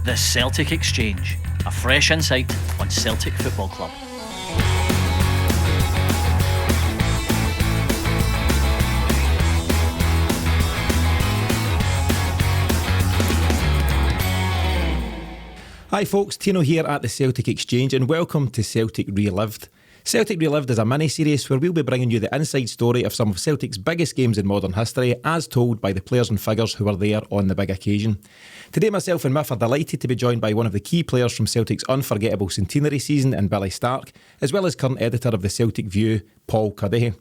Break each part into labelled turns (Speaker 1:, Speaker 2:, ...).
Speaker 1: The Celtic Exchange, a fresh insight on Celtic Football Club.
Speaker 2: Hi folks, Tino here at the Celtic Exchange and welcome to Celtic Relived. Celtic Relived is a mini-series where we'll be bringing you the inside story of some of Celtic's biggest games in modern history as told by the players and figures who were there on the big occasion. Today myself and Miff are delighted to be joined by one of the key players from Celtic's unforgettable centenary season in Billy Stark, as well as current editor of the Celtic View, Paul Cuddihy.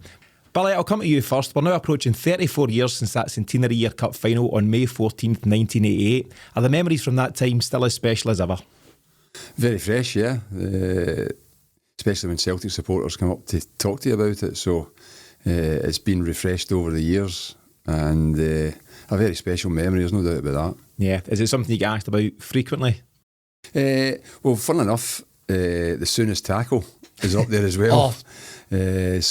Speaker 2: Billy, I'll come to you first. We're now approaching 34 years since that centenary year cup final on May 14th, 1988. Are the memories from that time still as special as ever?
Speaker 3: Very fresh, yeah. Especially when Celtic supporters come up to talk to you about it. So it's been refreshed over the years and a very special memory, there's no doubt about that.
Speaker 2: Yeah. Is it something you get asked about frequently?
Speaker 3: Well, fun enough, the soonest tackle is up there as well. That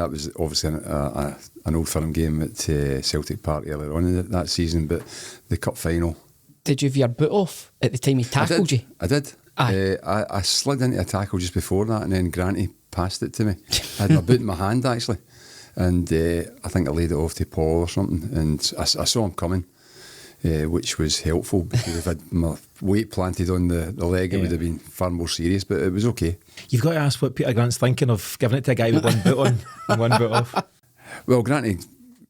Speaker 3: was obviously an old firm game at Celtic Park earlier on in that season, but the cup final.
Speaker 4: Did you have your boot off at the time he tackled you?
Speaker 3: I did. I slid into a tackle just before that and then Granty passed it to me. I had my boot in my hand actually and I think I laid it off to Paul or something and I saw him coming, which was helpful because if I'd my weight planted on the leg it would have been far more serious, but it was okay.
Speaker 2: You've got to ask what Peter Grant's thinking of giving it to a guy with one boot on and one boot off.
Speaker 3: Well, Granty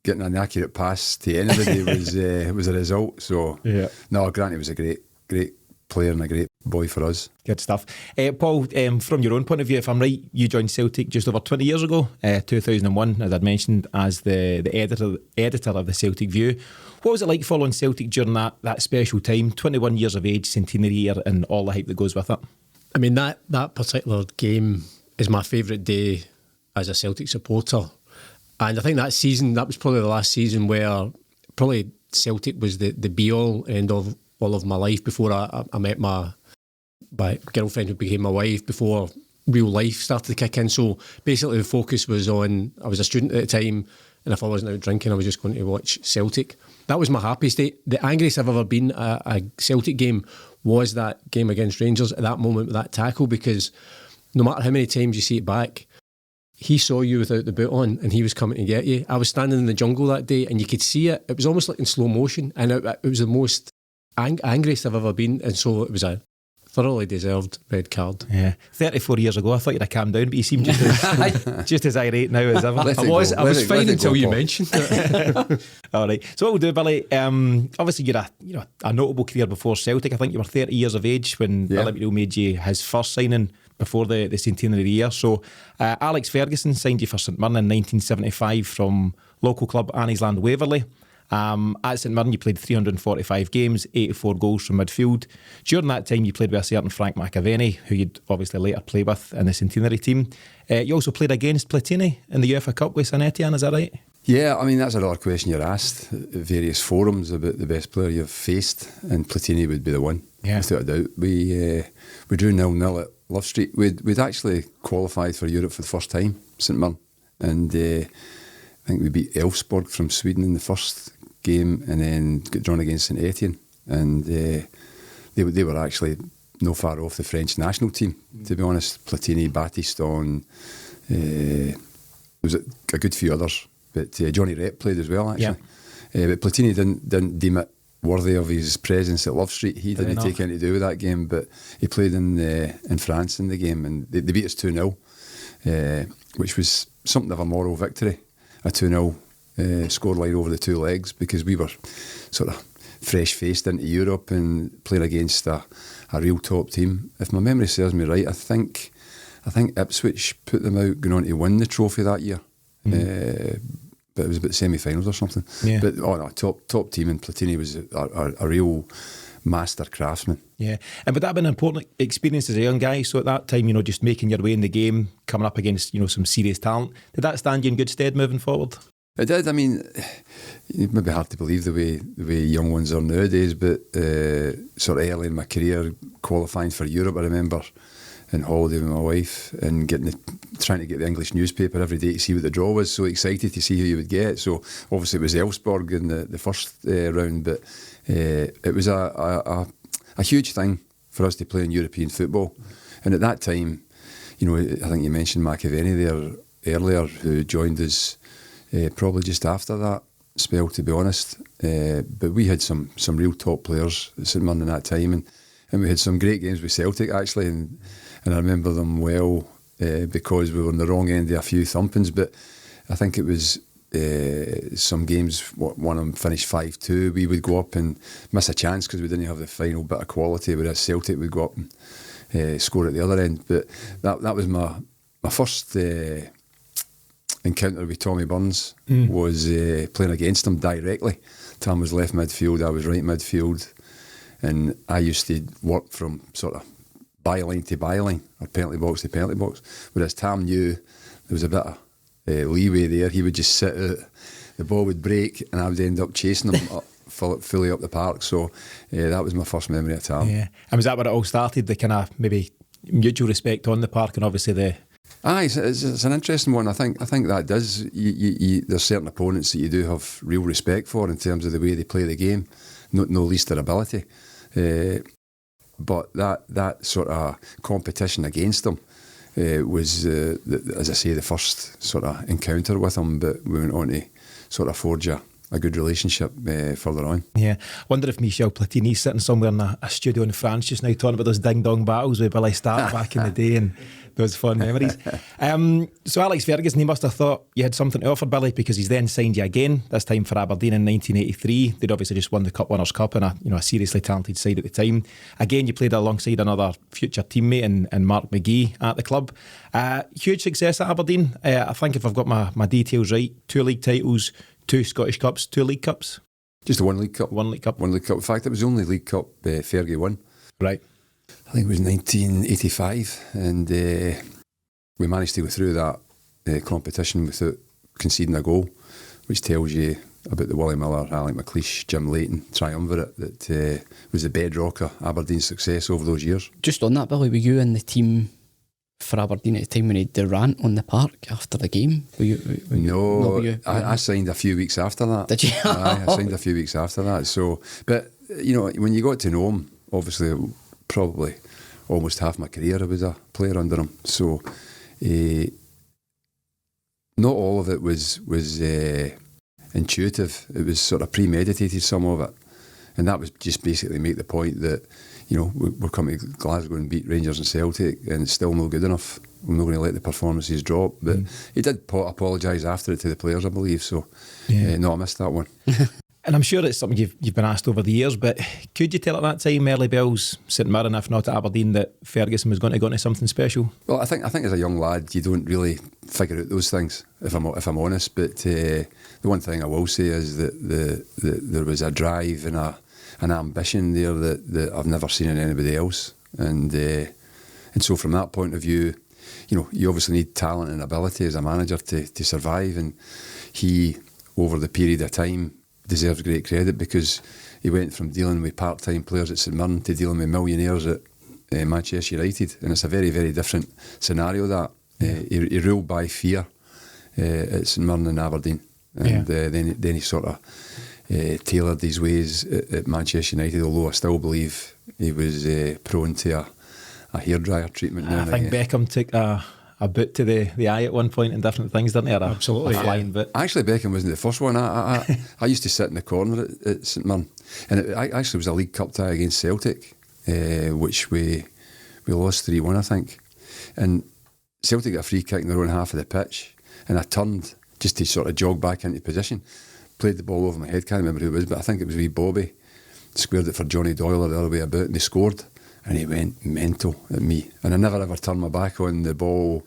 Speaker 3: getting an accurate pass to anybody was a result. So no, Granty was a great player and a great boy for us.
Speaker 2: Good stuff. Paul, from your own point of view, if I'm right, you joined Celtic just over 20 years ago, 2001, as I'd mentioned, as the editor of the Celtic View. What was it like following Celtic during that special time, 21 years of age, centenary year, and all the hype that goes with it?
Speaker 5: I mean, that particular game is my favourite day as a Celtic supporter. And I think that season, that was probably the last season where probably Celtic was the be-all, end of all of my life before I met my girlfriend who became my wife, before real life started to kick in. So basically the focus was on, I was a student at the time, and if I wasn't out drinking, I was just going to watch Celtic. That was my happiest day. The angriest I've ever been at a Celtic game was that game against Rangers at that moment with that tackle, because no matter how many times you see it back, he saw you without the boot on and he was coming to get you. I was standing in the jungle that day and you could see it. It was almost like in slow motion, and it was the most angriest I've ever been, and so it was a thoroughly deserved red card.
Speaker 2: Yeah, 34 years ago I thought you'd have calmed down, but you seem just as irate now as ever.
Speaker 5: I was fine until you mentioned it.
Speaker 2: Alright, so what we'll do, Billy, obviously you're a notable career before Celtic. I think you were 30 years of age when Billy McNeill made you his first signing before the centenary year. So Alex Ferguson signed you for St Mirren in 1975 from local club Anniesland Waverley. At St Mirren you played 345 games, 84 goals from midfield. During that time you played with a certain Frank McAvennie, who you'd obviously later play with in the centenary team. You also played against Platini in the UEFA Cup with St Etienne, is that right? Yeah,
Speaker 3: I mean that's another question you're asked at various forums about the best player you've faced, and Platini would be the one, without a doubt. We drew 0-0 at Love Street. We'd actually qualified for Europe for the first time, St Mirren, and I think we beat Elfsborg from Sweden in the first game and then got drawn against St Etienne, and they were actually no far off the French national team, to be honest. Platini, Battiston, there was a good few others, but Johnny Rep played as well actually. But Platini didn't deem it worthy of his presence at Love Street. He didn't take anything to do with that game, but he played in France in the game, and they beat us 2-0, which was something of a moral victory, a 2-0 scoreline over the two legs, because we were sort of fresh-faced into Europe and playing against a real top team. If my memory serves me right, I think Ipswich put them out going on to win the trophy that year. But it was about semi-finals or something. Yeah. But top team, and Platini was a real master craftsman.
Speaker 2: Yeah, and would that have been an important experience as a young guy? So at that time, just making your way in the game, coming up against some serious talent, did that stand you in good stead moving forward?
Speaker 3: It did. I mean, it may be hard to believe the way young ones are nowadays, but sort of early in my career, qualifying for Europe, I remember and holiday with my wife and trying to get the English newspaper every day to see what the draw was. So excited to see who you would get. So obviously it was Elfsborg in the first round, but it was a huge thing for us to play in European football. And at that time, I think you mentioned McAvennie there earlier, who joined us probably just after that spell, to be honest. But we had some real top players at St Mirren in that time, and we had some great games with Celtic actually, and I remember them well because we were on the wrong end of a few thumpings. But I think it was some games, one of them finished 5-2. We would go up and miss a chance because we didn't have the final bit of quality, whereas Celtic would go up and score at the other end. But that was my first encounter with Tommy Burns, was playing against him directly. Tom was left midfield, I was right midfield, and I used to work from sort of byline to byline, or penalty box to penalty box, whereas Tom knew there was a bit of leeway there. He would just sit out, the ball would break, and I would end up chasing him up, fully up the park. So that was my first memory of Tom. Yeah,
Speaker 2: and was that where it all started, the kind of maybe mutual respect on the park, and obviously the...
Speaker 3: It's an interesting one. I think that does. There's certain opponents that you do have real respect for in terms of the way they play the game, no least their ability. But that sort of competition against them was, as I say, the first sort of encounter with them. But we went on to sort of forge a good relationship further on.
Speaker 2: Yeah, I wonder if Michel Platini's sitting somewhere in a studio in France just now talking about those ding-dong battles with Billy Stark back in the day, and those fond memories. So Alex Ferguson, he must have thought you had something to offer, Billy, because he's then signed you again, this time for Aberdeen in 1983. They'd obviously just won the Cup Winners' Cup, and a seriously talented side at the time. Again, you played alongside another future teammate in Mark McGee at the club. Huge success at Aberdeen. I think if I've got my details right, 2 league titles, 2 Scottish Cups, 2 League Cups?
Speaker 3: Just a 1 League Cup.
Speaker 2: 1 League Cup.
Speaker 3: 1 League Cup. In fact, it was the only League Cup Fergie won.
Speaker 2: Right.
Speaker 3: I think it was 1985, and we managed to go through that competition without conceding a goal, which tells you about the Willie Miller, Alec McLeish, Jim Leighton triumvirate that was the bedrock of Aberdeen's success over those years.
Speaker 4: Just on that, Billy, were you in the team for Aberdeen at the time when he had the rant on the park after the game?
Speaker 3: I signed a few weeks after that.
Speaker 4: Did you?
Speaker 3: I signed a few weeks after that. So, but when you got to know him, obviously probably almost half my career I was a player under him. So not all of it was intuitive. It was sort of premeditated, some of it, and that was just basically make the point that we're coming to Glasgow and beat Rangers and Celtic, and it's still no good enough. We're not going to let the performances drop. But he did apologise after it to the players, I believe. So no, I missed that one.
Speaker 2: And I'm sure it's something you've been asked over the years, but could you tell at that time, early bells, St Mirren, if not at Aberdeen, that Ferguson was going to go into something special?
Speaker 3: Well, I think as a young lad, you don't really figure out those things, if I'm honest. But the one thing I will say is that there was a drive and an ambition there that I've never seen in anybody else. And so from that point of view, you obviously need talent and ability as a manager to survive. And he, over the period of time, deserves great credit, because he went from dealing with part-time players at St Mirren to dealing with millionaires at Manchester United, and it's a very, very different scenario. That he ruled by fear at St Mirren and Aberdeen, and then he sort of tailored his ways at Manchester United. Although I still believe he was prone to a hairdryer treatment.
Speaker 2: I think Beckham took a boot to the eye at one point and different things, didn't he?
Speaker 5: Absolutely.
Speaker 2: A flying boot.
Speaker 3: Actually, Beckham wasn't the first one. I used to sit in the corner at St Mirren, and it actually was a League Cup tie against Celtic, which we lost 3-1, I think. And Celtic got a free kick in their own half of the pitch, and I turned just to sort of jog back into position, played the ball over my head, can't remember who it was, but I think it was wee Bobby, squared it for Johnny Doyle or the other way about, and they scored. And he went mental at me. And I never ever turned my back on the ball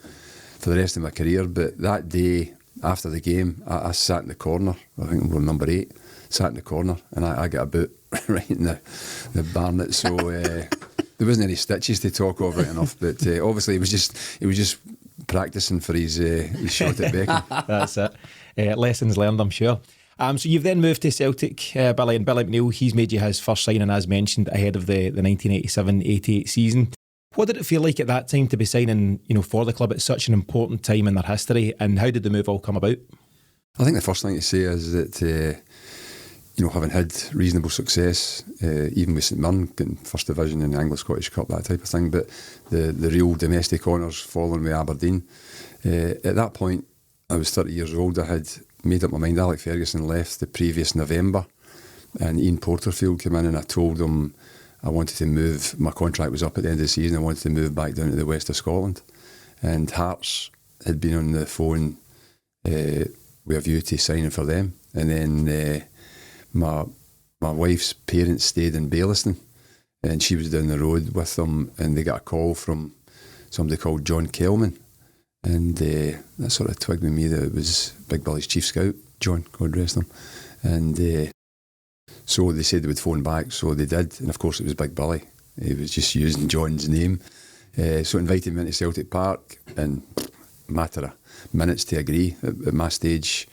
Speaker 3: for the rest of my career. But that day, after the game, I sat in the corner. I think we were number 8. Sat in the corner, and I got a boot right in the barnet. So there wasn't any stitches to talk of, right enough. But obviously, he was just practising for his shot at Beckham.
Speaker 2: That's it. Lessons learned, I'm sure. So you've then moved to Celtic, Billy, and Billy McNeill, he's made you his first signing, as mentioned, ahead of the 1987-88 season. What did it feel like at that time to be signing, for the club at such an important time in their history, and how did the move all come about?
Speaker 3: I think the first thing to say is that, having had reasonable success, even with St Mirren getting First Division in the Anglo-Scottish Cup, that type of thing, but the real domestic honours following with Aberdeen. At that point, I was 30 years old. I had made up my mind. Alex Ferguson left the previous November, and Ian Porterfield came in, and I told him I wanted to move. My contract was up at the end of the season. I wanted to move back down to the west of Scotland, and Hearts had been on the phone with a view to signing for them. And then my wife's parents stayed in Baillieston, and she was down the road with them, and they got a call from somebody called John Kelman, and that sort of twigged with me that it was Big Billy's chief scout, John, God rest him. And so they said they would phone back, so they did, and of course it was Big Billy. He was just using John's name. So invited me into Celtic Park, and matter of minutes to agree. At my stage,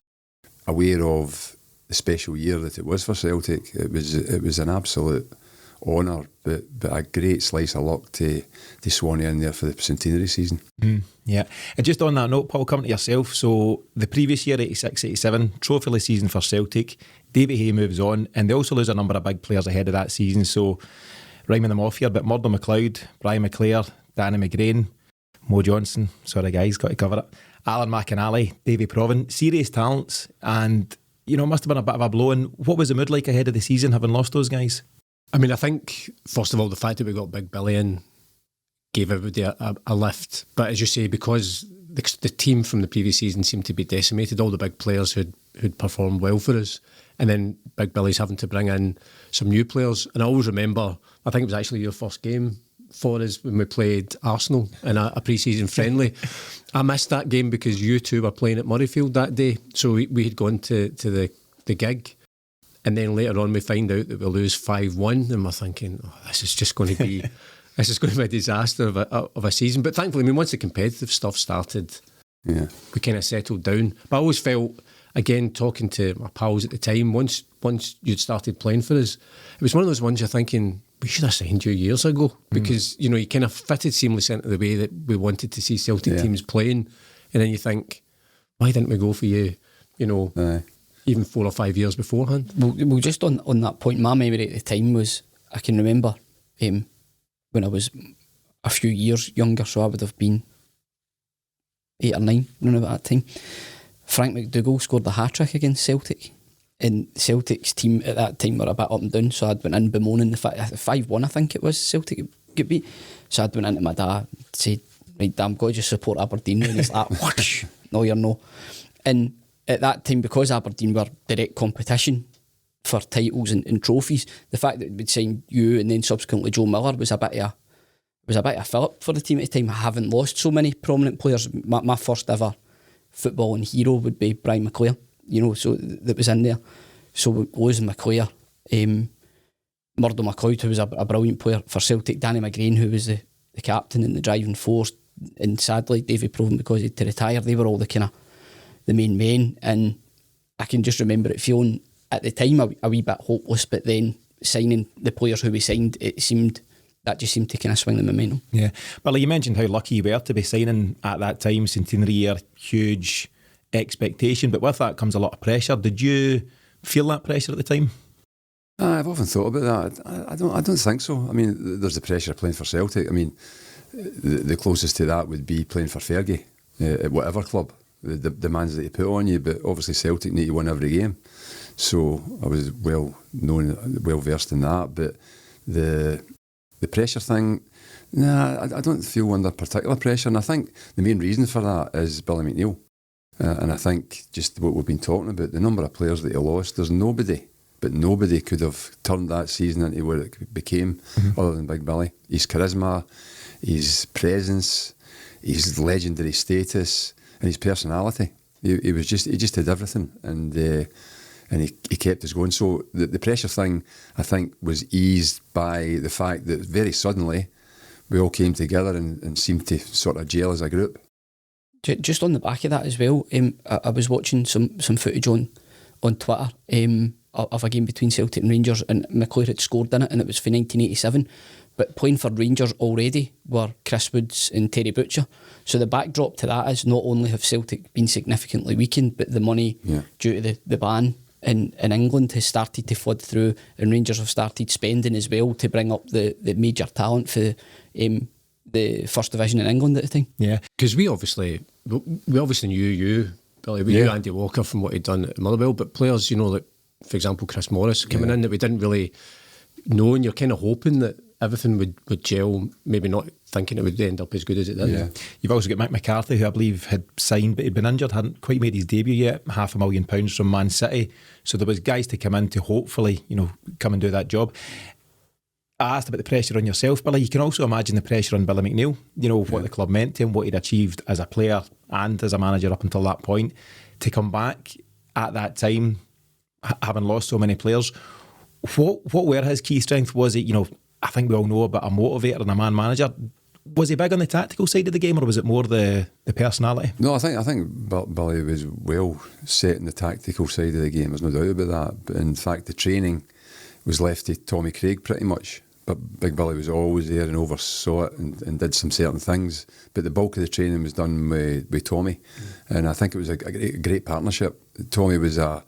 Speaker 3: aware of the special year that it was for Celtic, it was an absolute honour, but a great slice of luck to swan in there for the centenary season.
Speaker 2: Yeah, and just on that note, Paul, coming to yourself, so the previous year, 86-87, trophyless season for Celtic, Davy Hay moves on, and they also lose a number of big players ahead of that season, so rhyming them off here, but Murdo McLeod, Brian McClare, Danny McGrain, Mo Johnson, sorry guys, got to cover it, Alan McAvennie, Davy Provan, serious talents, and it must have been a bit of a blow. And what was the mood like ahead of the season, having lost those guys?
Speaker 5: I mean, I think, first of all, the fact that we got Big Billy in gave everybody a lift. But as you say, because the team from the previous season seemed to be decimated, all the big players who'd performed well for us, and then Big Billy's having to bring in some new players. And I always remember, I think it was actually your first game for us when we played Arsenal in a pre-season friendly. I missed that game because you two were playing at Murrayfield that day, so we had gone to the gig, and then later on we find out that we lose 5-1, and we're thinking, this is just going to be a disaster of a season. But thankfully, I mean, once the competitive stuff started, we kind of settled down. But I always felt, again, talking to my pals at the time, once you'd started playing for us, it was one of those ones you're thinking, we should have signed you years ago, because you kind of fitted seamlessly into the way that we wanted to see Celtic teams playing, and then you think, why didn't we go for you even 4 or 5 years beforehand?
Speaker 4: Well, just on that point, my memory at the time was, I can remember when I was a few years younger, so I would have been 8 or 9 around about that time. Frank McDougall scored the hat-trick against Celtic, and Celtic's team at that time were a bit up and down, so I'd went in bemoaning the fact 5-1 I think it was Celtic get beat, so I'd went into my dad and said, right, damn, got to just support Aberdeen, and he's like, whoosh, no you're no. And at that time, because Aberdeen were direct competition for titles and trophies, the fact that we'd signed you and then subsequently Joe Miller was a bit of a fillip for the team at the time. I haven't lost so many prominent players. My first ever footballing hero would be Brian McClare, so that was in there. So losing McClare, Murdo McLeod, who was a brilliant player for Celtic, Danny McGrain, who was the captain and the driving force, and sadly Davy Provan, because he had to retire. They were all the kind of the main men, and I can just remember it feeling at the time a wee bit hopeless, but then signing the players who we signed, that just seemed to kind of swing the momentum. Yeah,
Speaker 2: Billy, you mentioned how lucky you were to be signing at that time, centenary year, huge expectation, but with that comes a lot of pressure. Did you feel that pressure at the time?
Speaker 3: I've often thought about that. I don't think so. I mean, there's the pressure of playing for Celtic. I mean, the closest to that would be playing for Fergie at whatever club. The demands that they put on you, but obviously Celtic need to win every game. So I was well versed in that. But the pressure thing, I don't feel under particular pressure. And I think the main reason for that is Billy McNeill. And I think just what we've been talking about, the number of players that he lost, there's nobody could have turned that season into what it became other than Big Billy. His charisma, his presence, his legendary status, and his personality. He just did everything, and he kept us going. So the pressure thing, I think, was eased by the fact that very suddenly we all came together and seemed to sort of gel as a group.
Speaker 4: Just on the back of that as well, I was watching some footage on Twitter of a game between Celtic and Rangers, and McClure had scored in it, and it was for 1987. but playing for Rangers already were Chris Woods and Terry Butcher. So the backdrop to that is not only have Celtic been significantly weakened, but the money due to the ban in England has started to flood through, and Rangers have started spending as well to bring up the major talent for the first division in England at the time.
Speaker 5: Yeah, because we obviously knew you, Billy. We knew Andy Walker from what he'd done at Motherwell, but players, like, for example, Chris Morris coming in that we didn't really know, and you're kind of hoping that everything would gel, maybe not thinking it would end up as good as it did. Yeah.
Speaker 2: You've also got Mick McCarthy, who I believe had signed but he'd been injured, hadn't quite made his debut yet, £500,000 from Man City. So there was guys to come in to hopefully, come and do that job. I asked about the pressure on yourself, Billy. You can also imagine the pressure on Billy McNeill, what the club meant to him, what he'd achieved as a player and as a manager up until that point. To come back at that time, having lost so many players, what were his key strengths? Was it, I think we all know about a motivator and a man manager. Was he big on the tactical side of the game, or was it more the personality?
Speaker 3: No, I think Billy was well set in the tactical side of the game. There's no doubt about that. But in fact, the training was left to Tommy Craig pretty much. But Big Billy was always there and oversaw it and did some certain things. But the bulk of the training was done with Tommy, and I think it was a great partnership. Tommy was a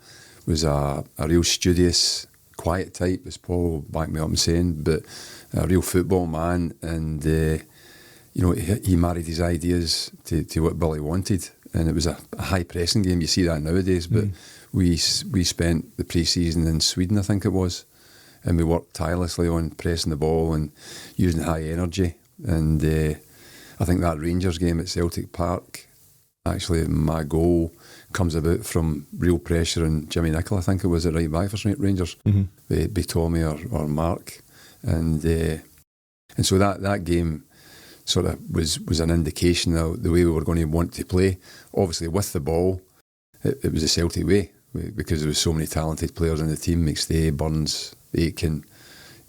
Speaker 3: real studious, quiet type, as Paul backed me up in saying, but a real football man, and he married his ideas to what Billy wanted, and it was a high pressing game. You see that nowadays, but we spent the pre-season in Sweden, I think it was, and we worked tirelessly on pressing the ball and using high energy, and I think that Rangers game at Celtic Park, actually my goal comes about from real pressure and Jimmy Nicholl, I think it was, at right back for Rangers, be Tommy or Mark, and so that game sort of was an indication of the way we were going to want to play. Obviously with the ball, it was a Celtic way, because there was so many talented players in the team, McStay, Burns, Aitken,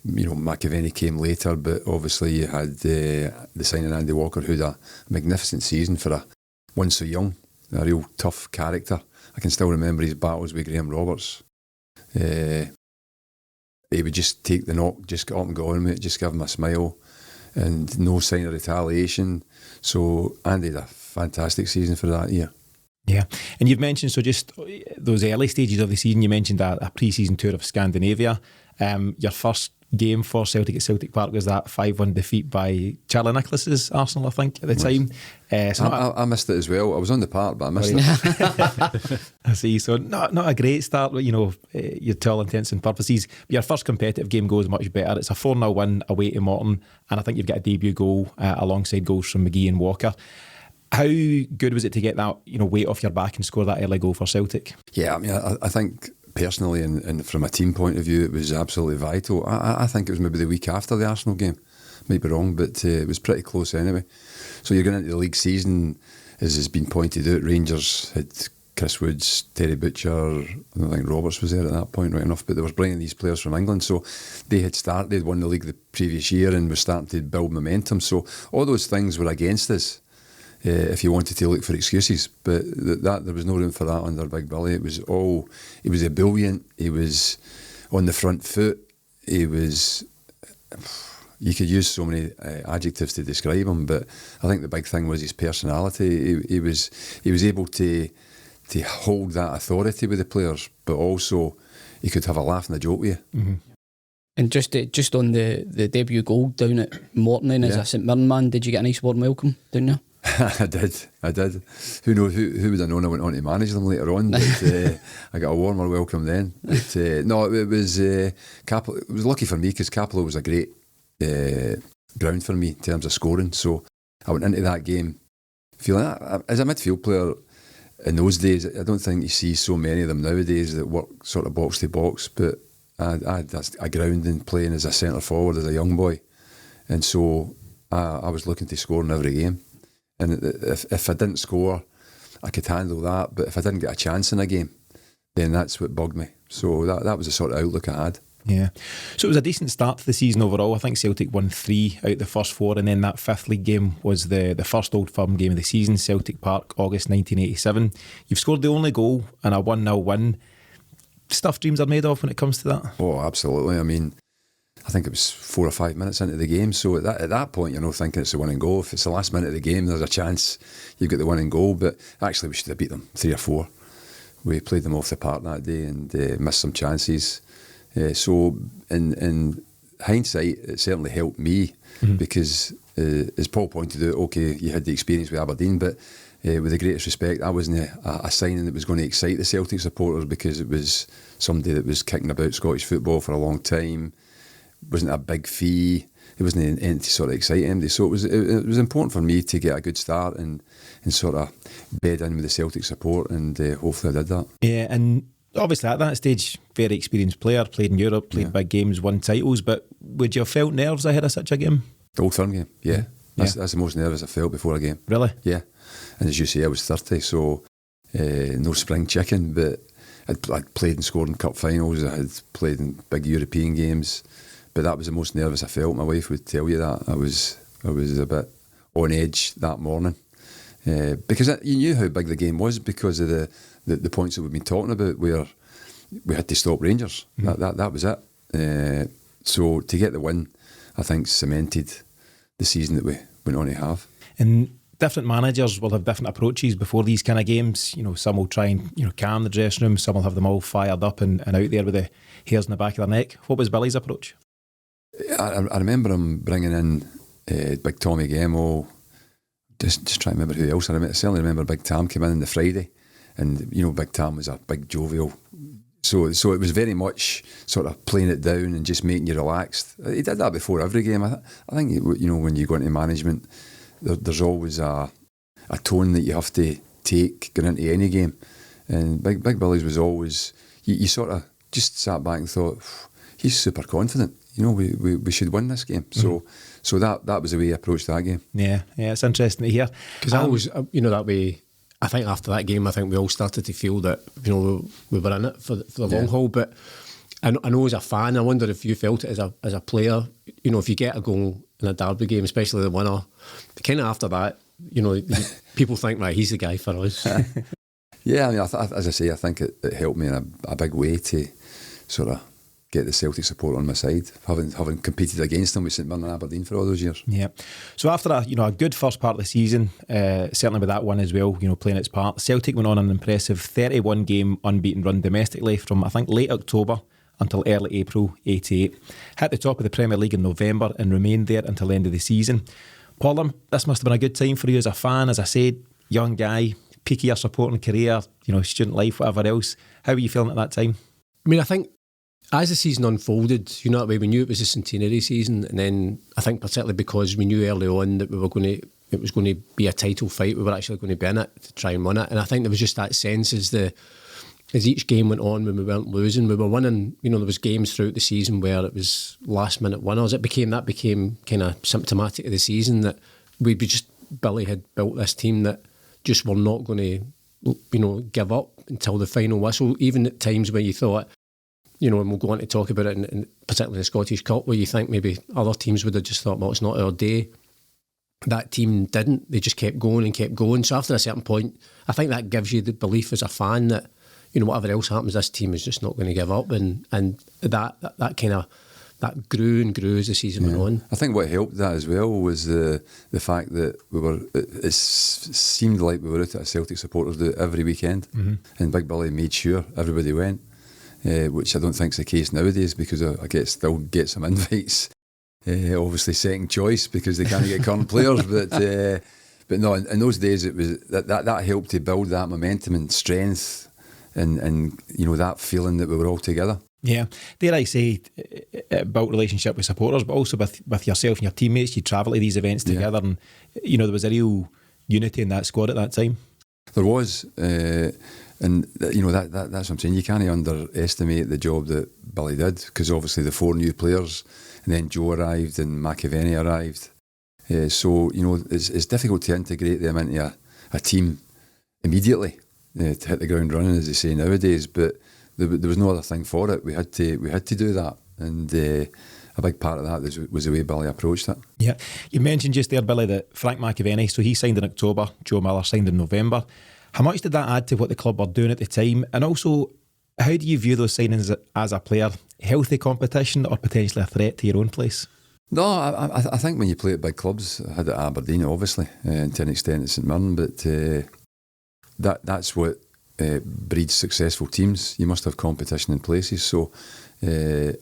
Speaker 3: McAvennie came later, but obviously you had the signing Andy Walker, who had a magnificent season for one so young, a real tough character. I can still remember his battles with Graham Roberts. He would just take the knock, just get up and go on with it, just give him a smile, and no sign of retaliation. So Andy had a fantastic season for that year.
Speaker 2: Yeah, and you've mentioned, so just those early stages of the season, you mentioned a pre-season tour of Scandinavia. Your first game for Celtic at Celtic Park was that 5-1 defeat by Charlie Nicholas's Arsenal, I think, at the time.
Speaker 3: I missed it as well. I was on the park, but I missed it.
Speaker 2: I see. So not a great start, your to all intents and purposes. Your first competitive game goes much better. It's a 4-0 win away to Morton, and I think you've got a debut goal alongside goals from McGee and Walker. How good was it to get that weight off your back and score that early goal for Celtic?
Speaker 3: Yeah, I mean, I think personally and from a team point of view, it was absolutely vital. I think it was maybe the week after the Arsenal game. Might be wrong, but it was pretty close anyway. So you're going into the league season, as has been pointed out, Rangers had Chris Woods, Terry Butcher, I don't think Roberts was there at that point, right enough, but they were bringing these players from England. So they'd won the league the previous year and were starting to build momentum. So all those things were against us. If you wanted to look for excuses, but that there was no room for that under Big Billy. He was ebullient, he was on the front foot, you could use so many adjectives to describe him, but I think the big thing was his personality. He was able to hold that authority with the players, but also he could have a laugh and a joke with you.
Speaker 2: Mm-hmm.
Speaker 4: And just on the debut goal down at Morton, as a St Mirren man, did you get a nice warm welcome down there?
Speaker 3: I did. Who knows? Who would have known I went on to manage them later on? But I got a warmer welcome then. But no, it was Capello. It was lucky for me because Capello was a great ground for me in terms of scoring. So I went into that game feeling as a midfield player in those days. I don't think you see so many of them nowadays that work sort of box to box. But I had a grounding playing as a centre forward as a young boy, and so I was looking to score in every game. And if I didn't score, I could handle that. But if I didn't get a chance in a game, then that's what bugged me. So that was the sort of outlook I had.
Speaker 2: Yeah. So it was a decent start to the season overall. I think Celtic won 3 out of the first 4, and then that 5th league game was the first Old Firm game of the season, Celtic Park, August 1987. You've scored the only goal in a 1-0 win. Stuff dreams are made of when it comes to that?
Speaker 3: Oh, absolutely. I mean, I I think it was 4 or 5 minutes into the game. So at that point, you're not thinking it's the winning goal. If it's the last minute of the game, there's a chance you've got the winning goal. But actually, we should have beat them 3 or 4. We played them off the park that day and missed some chances. So in hindsight, it certainly helped me because, as Paul pointed out, okay, you had the experience with Aberdeen, but with the greatest respect, that wasn't a signing that was going to excite the Celtic supporters because it was somebody that was kicking about Scottish football for a long time. It wasn't a big fee. It wasn't anything to sort of excite anybody. So it was important for me to get a good start and sort of bed in with the Celtic support, and hopefully I did that.
Speaker 2: Yeah, and obviously at that stage, very experienced player, played in Europe, played big games, won titles, but would you have felt nerves ahead of such a game?
Speaker 3: The Old Firm game, yeah. That's the most nervous I felt before a game.
Speaker 2: Really?
Speaker 3: Yeah. And as you say, I was 30, so no spring chicken, but I'd played and scored in cup finals, I had played in big European games, but that was the most nervous I felt. My wife would tell you that. I was a bit on edge that morning. Because you knew how big the game was because of the points that we've been talking about, where we had to stop Rangers. That was it. So to get the win, I think cemented the season that we went on to have.
Speaker 2: And different managers will have different approaches before these kind of games. You know, some will try and calm the dressing room. Some will have them all fired up and out there with the hairs in the back of their neck. What was Billy's approach?
Speaker 3: I remember him bringing in Big Tommy Gemo. Just trying to remember who else. I certainly remember Big Tam came in on the Friday, and Big Tam was a big jovial. So it was very much sort of playing it down and just making you relaxed. He did that before every game. I think when you go into management, there's always a tone that you have to take going into any game. And Big Billy's was always you sort of just sat back and thought, he's super confident. We should win this game. So that was the way he approached that game. Yeah,
Speaker 2: it's interesting to hear.
Speaker 5: Because I was, that way. I think after that game, I think we all started to feel that we were in it for the long haul. But I know as a fan, I wonder if you felt it as a player. If you get a goal in a derby game, especially the winner, kind of after that, people think, right, he's the guy for us.
Speaker 3: Yeah, I mean, as I say, I think it helped me in a big way to sort of get the Celtic support on my side, having competed against them with St Mirren and Aberdeen for all those years.
Speaker 2: Yeah. So after a good first part of the season, certainly with that one as well, playing its part, Celtic went on an impressive 31 game unbeaten run domestically from I think late October until early April '88. Hit the top of the Premier League in November and remained there until the end of the season. Paul, this must have been a good time for you as a fan, as I said, young guy, peak of your supporting career, student life, whatever else. How were you feeling at that time?
Speaker 5: I mean, I think as the season unfolded, that way we knew it was a centenary season, and then I think particularly because we knew early on that it was going to be a title fight, we were actually going to be in it to try and win it. And I think there was just that sense as each game went on, when we weren't losing, we were winning. There was games throughout the season where it was last minute winners. That became kind of symptomatic of the season, that Billy had built this team that just were not going to give up until the final whistle, even at times where you thought, and we'll go on to talk about it, in particularly the Scottish Cup, where you think maybe other teams would have just thought, well, it's not our day. That team didn't. They just kept going and kept going. So after a certain point, I think that gives you the belief as a fan that, whatever else happens, this team is just not going to give up. And that kind of, that grew and grew as the season went on.
Speaker 3: I think what helped that as well was the fact that it seemed like we were out at a Celtic supporters do every weekend. And Big Billy made sure everybody went. Which I don't think is the case nowadays, because I still get some invites. Obviously, second choice because they can't get current players. But no, in those days it was that helped to build that momentum and strength, and that feeling that we were all together.
Speaker 2: Yeah, dare I say, it built relationship with supporters, but also with yourself and your teammates. You travel to these events together, and there was a real unity in that squad at that time.
Speaker 3: There was. And that's what I'm saying. You can't underestimate the job that Billy did, because obviously the 4 new players, and then Joe arrived and McAvennie arrived. So it's difficult to integrate them into a team immediately to hit the ground running, as they say nowadays. But there was no other thing for it. We had to do that, and a big part of that was the way Billy approached it. Yeah,
Speaker 2: you mentioned just there, Billy, that Frank McAvennie. So he signed in October. Joe Miller signed in November. How much did that add to what the club were doing at the time? And also, how do you view those signings as a player? healthy competition or potentially a threat to your own place?
Speaker 3: No, I think when you play at big clubs, I had it at Aberdeen, obviously, and to an extent at St Mirren, but that's what breeds successful teams. You must have competition in places. So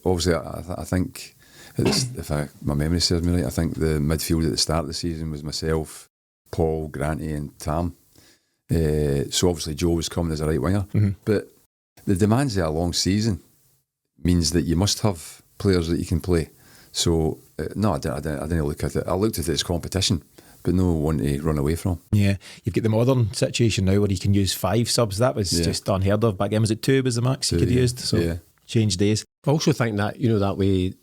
Speaker 3: obviously, I think, if my memory serves me right, I think the midfield at the start of the season was myself, Paul, Granty and Tam. So obviously Joe was coming as a right winger. Mm-hmm. But the demands of a long season means that you must have players that you can play. So no, I didn't look at it. I looked at it as competition, but no one to run away from. Yeah,
Speaker 2: you've got the modern situation now where you can use 5 subs. That was just unheard of back then. Was it 2 was the max you could use? So changed days.
Speaker 5: I also think that, you know, that way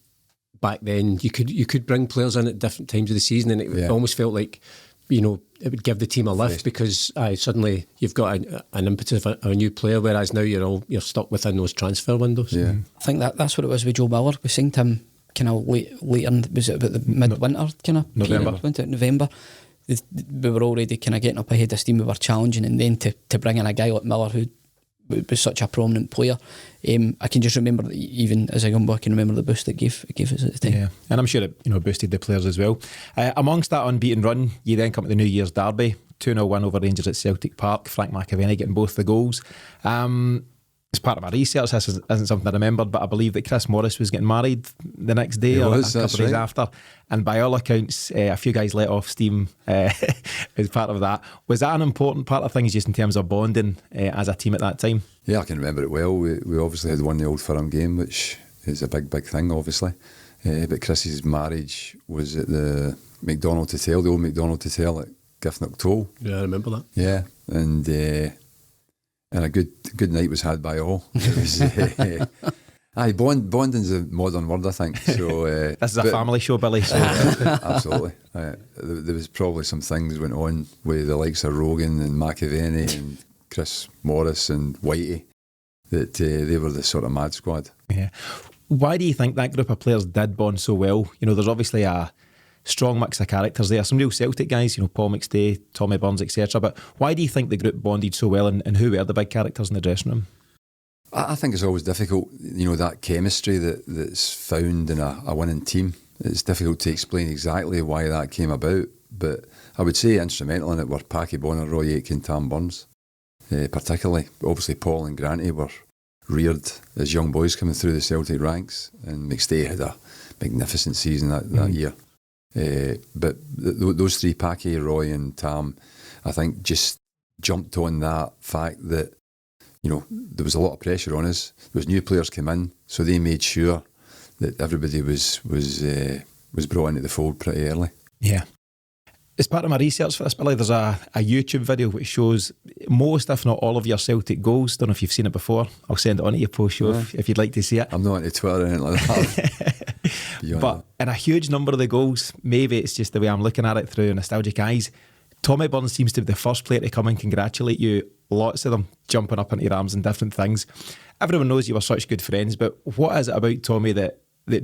Speaker 5: back then you could bring players in at different times of the season, and it almost felt like, you know, it would give the team a lift because suddenly you've got an impetus of a new player, whereas now you're stuck within those transfer windows.
Speaker 4: Yeah, I think that's what it was with Joe Miller. We signed him kind of later, was it about the mid-winter kind of
Speaker 2: November?
Speaker 4: November. We were already kind of getting up ahead of steam. We were challenging, and then to bring in a guy like Miller who was such a prominent player, I can just remember that even as a young boy, I can remember the boost it gave us at the time.
Speaker 2: Yeah, and I'm sure it, you know, boosted the players as well. Amongst that unbeaten run, you then come to the New Year's derby, 2-0 win over Rangers at Celtic Park. Frank McAvennie getting both the goals. As part of my research, this isn't something I remembered, but I believe that Chris Morris was getting married the next day or a couple of days after, and by all accounts a few guys let off steam as part of that. Was that an important part of things just in terms of bonding as a team at that time?
Speaker 3: Yeah, I can remember it well. We obviously had won the Old Firm game, which is a big thing obviously, but Chris's marriage was at the McDonald Hotel, the old McDonald Hotel at Giffnock Toll.
Speaker 5: Yeah, I remember that.
Speaker 3: Yeah, and a good night was had by all. It was, bonding's a modern word, I think. So
Speaker 2: this is a family show, Billy. So.
Speaker 3: Absolutely. There was probably some things went on with the likes of Rogan and McAvennie and Chris Morris and Whitey that they were the sort of mad squad.
Speaker 2: Yeah. Why do you think that group of players did bond so well? You know, there's obviously a strong mix of characters there. Some real Celtic guys, you know, Paul McStay, Tommy Burns, etc. But why do you think the group bonded so well, and who were the big characters in the dressing room?
Speaker 3: I think it's always difficult, you know, that chemistry that's found in a winning team. It's difficult to explain exactly why that came about, but I would say instrumental in it were Packy Bonner, Roy Aitken, Tam Burns, particularly. Obviously Paul and Granty were reared as young boys coming through the Celtic ranks, and McStay had a magnificent season that year. But those three, Packy, Roy and Tam, I think just jumped on that fact that, you know, there was a lot of pressure on us. There was new players came in, so they made sure that everybody was brought into the fold pretty early.
Speaker 2: Yeah. As part of my research for this, Billy, there's a YouTube video which shows most, if not all, of your Celtic goals. Don't know if you've seen it before. I'll send it on to your post show if you'd like to see it.
Speaker 3: I'm not into Twitter or anything like that.
Speaker 2: But in a huge number of the goals, maybe it's just the way I'm looking at it through nostalgic eyes, Tommy Burns seems to be the first player to come and congratulate you. Lots of them jumping up into your arms and different things. Everyone knows you were such good friends, but what is it about Tommy that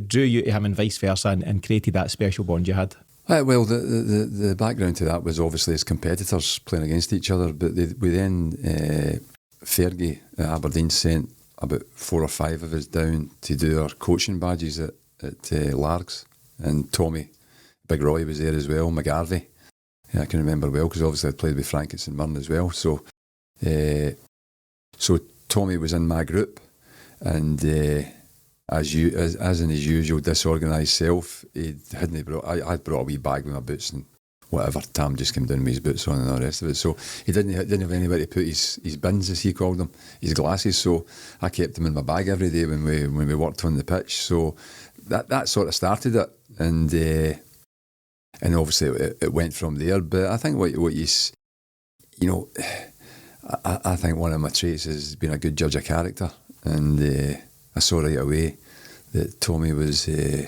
Speaker 2: drew you to him and vice versa and created that special bond you had?
Speaker 3: Well, the background to that was obviously as competitors playing against each other, but we then, Fergie at Aberdeen sent about 4 or 5 of us down to do our coaching badges at Largs, and Tommy, Big Roy was there as well, McGarvey. Yeah, I can remember well because obviously I'd played with Frank at St Mirren as well. So Tommy was in my group, and as in his usual disorganised self, I'd brought a wee bag with my boots and whatever. Tam just came down with his boots on and all the rest of it. So he didn't have anywhere to put his bins, as he called them, his glasses. So I kept them in my bag every day when we worked on the pitch. So that sort of started it, and obviously it went from there. But I think what you know, I think one of my traits is being a good judge of character, and I saw right away that Tommy was a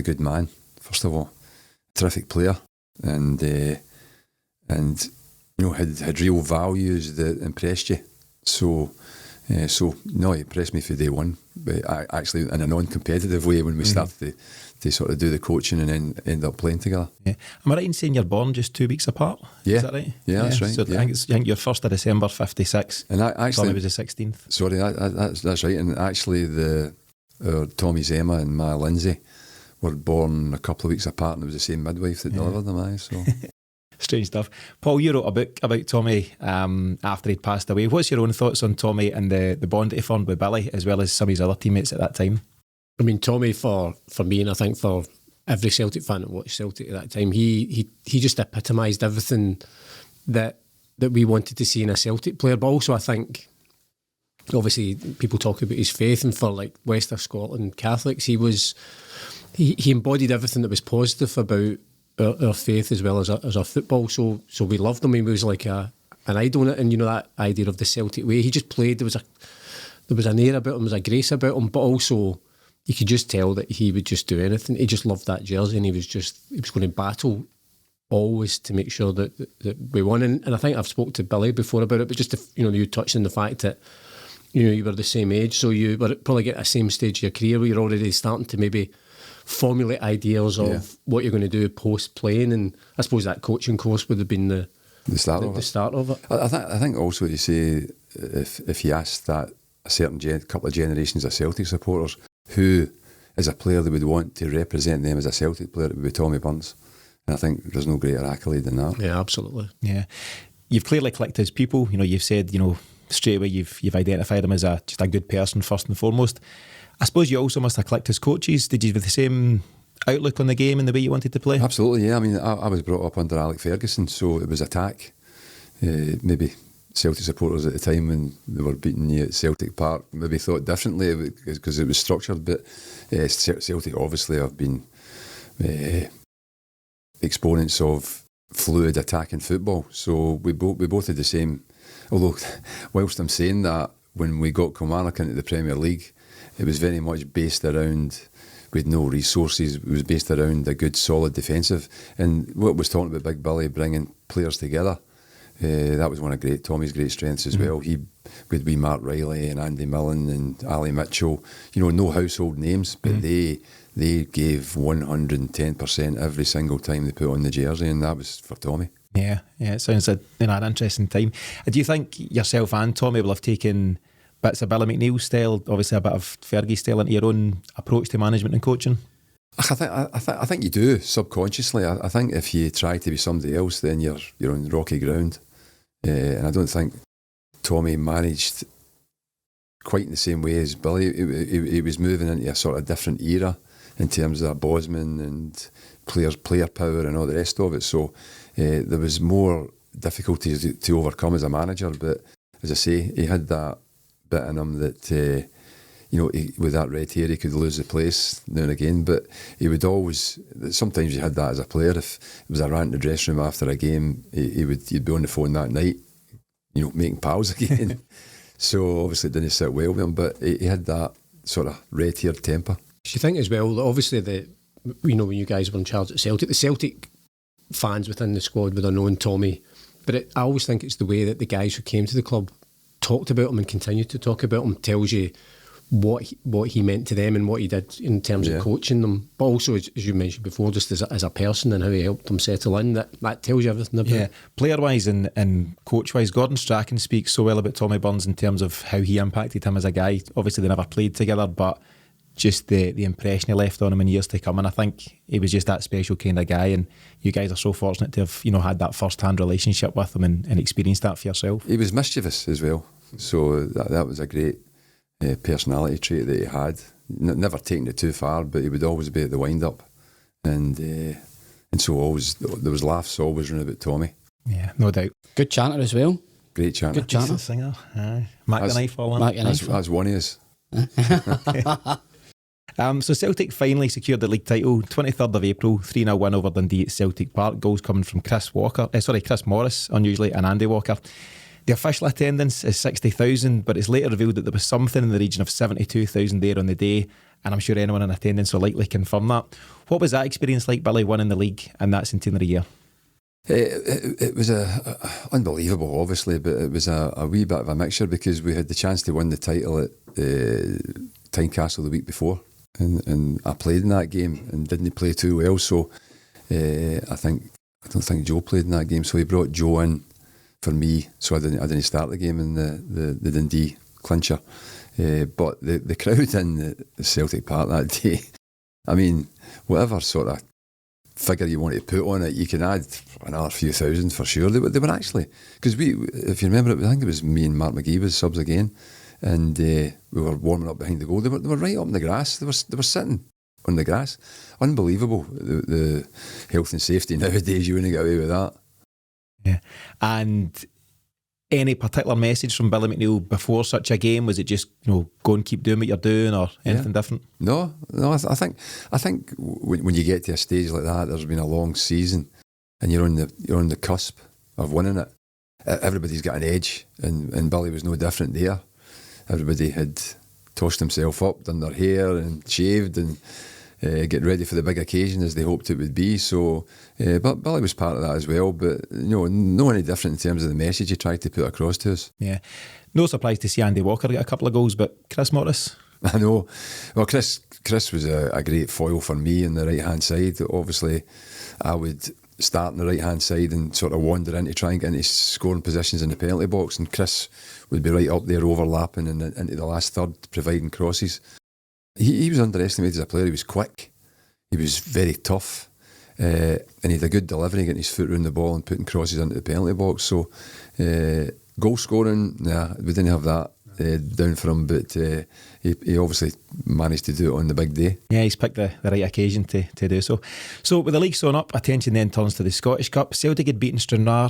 Speaker 3: good man. First of all, terrific player, and you know had real values that impressed you. So no, he impressed me for day one. But I actually, in a non-competitive way, when we started to sort of do the coaching and then end up playing together. Yeah.
Speaker 2: Am I right in saying you're born just 2 weeks apart?
Speaker 3: Yeah.
Speaker 2: Is that right?
Speaker 3: Yeah, that's right.
Speaker 2: So I think you're 1st of December 56.
Speaker 3: And actually,
Speaker 2: Tommy was the 16th.
Speaker 3: Sorry, that's right. And actually, the Tommy's Emma and my Lindsay were born a couple of weeks apart, and it was the same midwife that delivered them. So
Speaker 2: strange stuff. Paul, you wrote a book about Tommy after he'd passed away. What's your own thoughts on Tommy and the bond that he formed with Billy, as well as some of his other teammates at that time?
Speaker 5: I mean, Tommy, for me, and I think for every Celtic fan that watched Celtic at that time, he just epitomised everything that we wanted to see in a Celtic player. But also, I think, obviously, people talk about his faith, and for like West of Scotland Catholics, he embodied everything that was positive about our faith as well as our football. So we loved him. He was like an idol, and that idea of the Celtic way. He just played. There was an air about him, there was a grace about him, but also you could just tell that he would just do anything. He just loved that jersey, and he was going to battle always to make sure that we won. And I think I've spoke to Billy before about it, but just you touched on the fact that you were the same age, so you were probably at the same stage of your career where you're already starting to maybe formulate ideas of what you're going to do post playing, and I suppose that coaching course would have been the start of it.
Speaker 3: I think also you say if you asked that a certain couple of generations of Celtic supporters who is a player they would want to represent them as a Celtic player, it would be Tommy Burns. And I think there's no greater accolade than that.
Speaker 5: Yeah, absolutely. Yeah,
Speaker 2: you've clearly clicked as people. You've said straight away you've identified him as just a good person first and foremost. I suppose you also must have clicked as coaches. Did you have the same outlook on the game and the way you wanted to play?
Speaker 3: Absolutely, yeah. I mean, I was brought up under Alex Ferguson, so it was attack. Maybe Celtic supporters at the time when they were beating you at Celtic Park maybe thought differently because it was structured, but Celtic obviously have been exponents of fluid attacking football, so we both had the same. Although whilst I'm saying that, when we got Kilmarnock into the Premier League, it was very much based around, with no resources, it was based around a good solid defensive, and what was talking about Big Billy bringing players together, that was one of Tommy's great strengths as well. He would be Mark Riley and Andy Millen and Ali Mitchell, no household names, but they gave 110% every single time they put on the jersey, and that was for Tommy.
Speaker 2: Yeah, it sounds an interesting time. Do you think yourself and Tommy will have taken bits of Billy McNeill style, obviously a bit of Fergie style, into your own approach to management and coaching?
Speaker 3: I think you do subconsciously. I think if you try to be somebody else, then you're on rocky ground. And I don't think Tommy managed quite in the same way as Billy. He was moving into a sort of different era in terms of Bosman and player power and all the rest of it. So there was more difficulties to overcome as a manager. But as I say, he had that bit in him that with that red hair he could lose the place now and again. But he would always. Sometimes you had that as a player. If it was a rant in the dressing room after a game, he'd be on the phone that night, making pals again. So obviously it didn't sit well with him. But he had that sort of red-haired temper.
Speaker 5: Do you think as well that obviously when you guys were in charge at Celtic, the Celtic fans within the squad would have known Tommy, but I always think it's the way that the guys who came to the club talked about him and continued to talk about him tells you what he meant to them and what he did in terms of coaching them, but also as you mentioned before, just as a person and how he helped them settle in. That tells you everything about it.
Speaker 2: Player wise and coach wise, Gordon Strachan speaks so well about Tommy Burns in terms of how he impacted him as a guy. Obviously they never played together, but just the impression he left on him in years to come, and I think he was just that special kind of guy, and you guys are so fortunate to have had that first hand relationship with him and experienced that for yourself.
Speaker 3: He was mischievous as well, so that was a great personality trait that he had. Never taking it too far, but he would always be at the wind up, and so always there was laughs always around about Tommy.
Speaker 2: Yeah, no doubt.
Speaker 4: Good chanter as well.
Speaker 3: Great chanter.
Speaker 2: Good chanter. Singer. McAvennie falling.
Speaker 3: That's one of us.
Speaker 2: So Celtic finally secured the league title 23rd of April, 3-0 win over Dundee at Celtic Park. Goals coming from Chris Morris, unusually, and Andy Walker. The official attendance is 60,000, but it's later revealed that there was something in the region of 72,000 there on the day, and I'm sure anyone in attendance will likely confirm that. What was that experience like, Billy, winning the league in that centenary year?
Speaker 3: It was unbelievable, obviously, but it was a wee bit of a mixture because we had the chance to win the title at Tynecastle the week before. And I played in that game and didn't play too well, so I don't think Joe played in that game, so he brought Joe in for me, so I didn't start the game in the Dundee clincher. But the crowd in the Celtic Park that day, I mean, whatever sort of figure you want to put on it, you can add another few thousand for sure. They were actually, because if you remember it, I think it was me and Mark McGee was subs again, and we were warming up behind the goal. They were right up in the grass. They were sitting on the grass. Unbelievable, the health and safety nowadays. You wouldn't get away with that.
Speaker 2: Yeah. And any particular message from Billy McNeill before such a game? Was it just, go and keep doing what you're doing, or anything different?
Speaker 3: No. I think when you get to a stage like that, there's been a long season, and you're on the cusp of winning it. Everybody's got an edge, and Billy was no different there. Everybody had tossed himself up, done their hair and shaved, and get ready for the big occasion as they hoped it would be. So, but Billy was part of that as well. But no any different in terms of the message he tried to put across to us. Yeah,
Speaker 2: no surprise to see Andy Walker get a couple of goals, but Chris Morris.
Speaker 3: I know. Well, Chris was a great foil for me on the right hand side. Obviously, I would start on the right hand side and sort of wander in to try and get into scoring positions in the penalty box, and Chris would be right up there overlapping into the last third, providing crosses. He was underestimated as a player. He was quick, he was very tough, and he had a good delivery, getting his foot around the ball and putting crosses into the penalty box. So goal scoring, we didn't have that down for him, but he obviously managed to do it on the big day.
Speaker 2: Yeah, he's picked the right occasion to do so. So with the league sewn up, attention then turns to the Scottish Cup. Celtic had beaten Stranraer,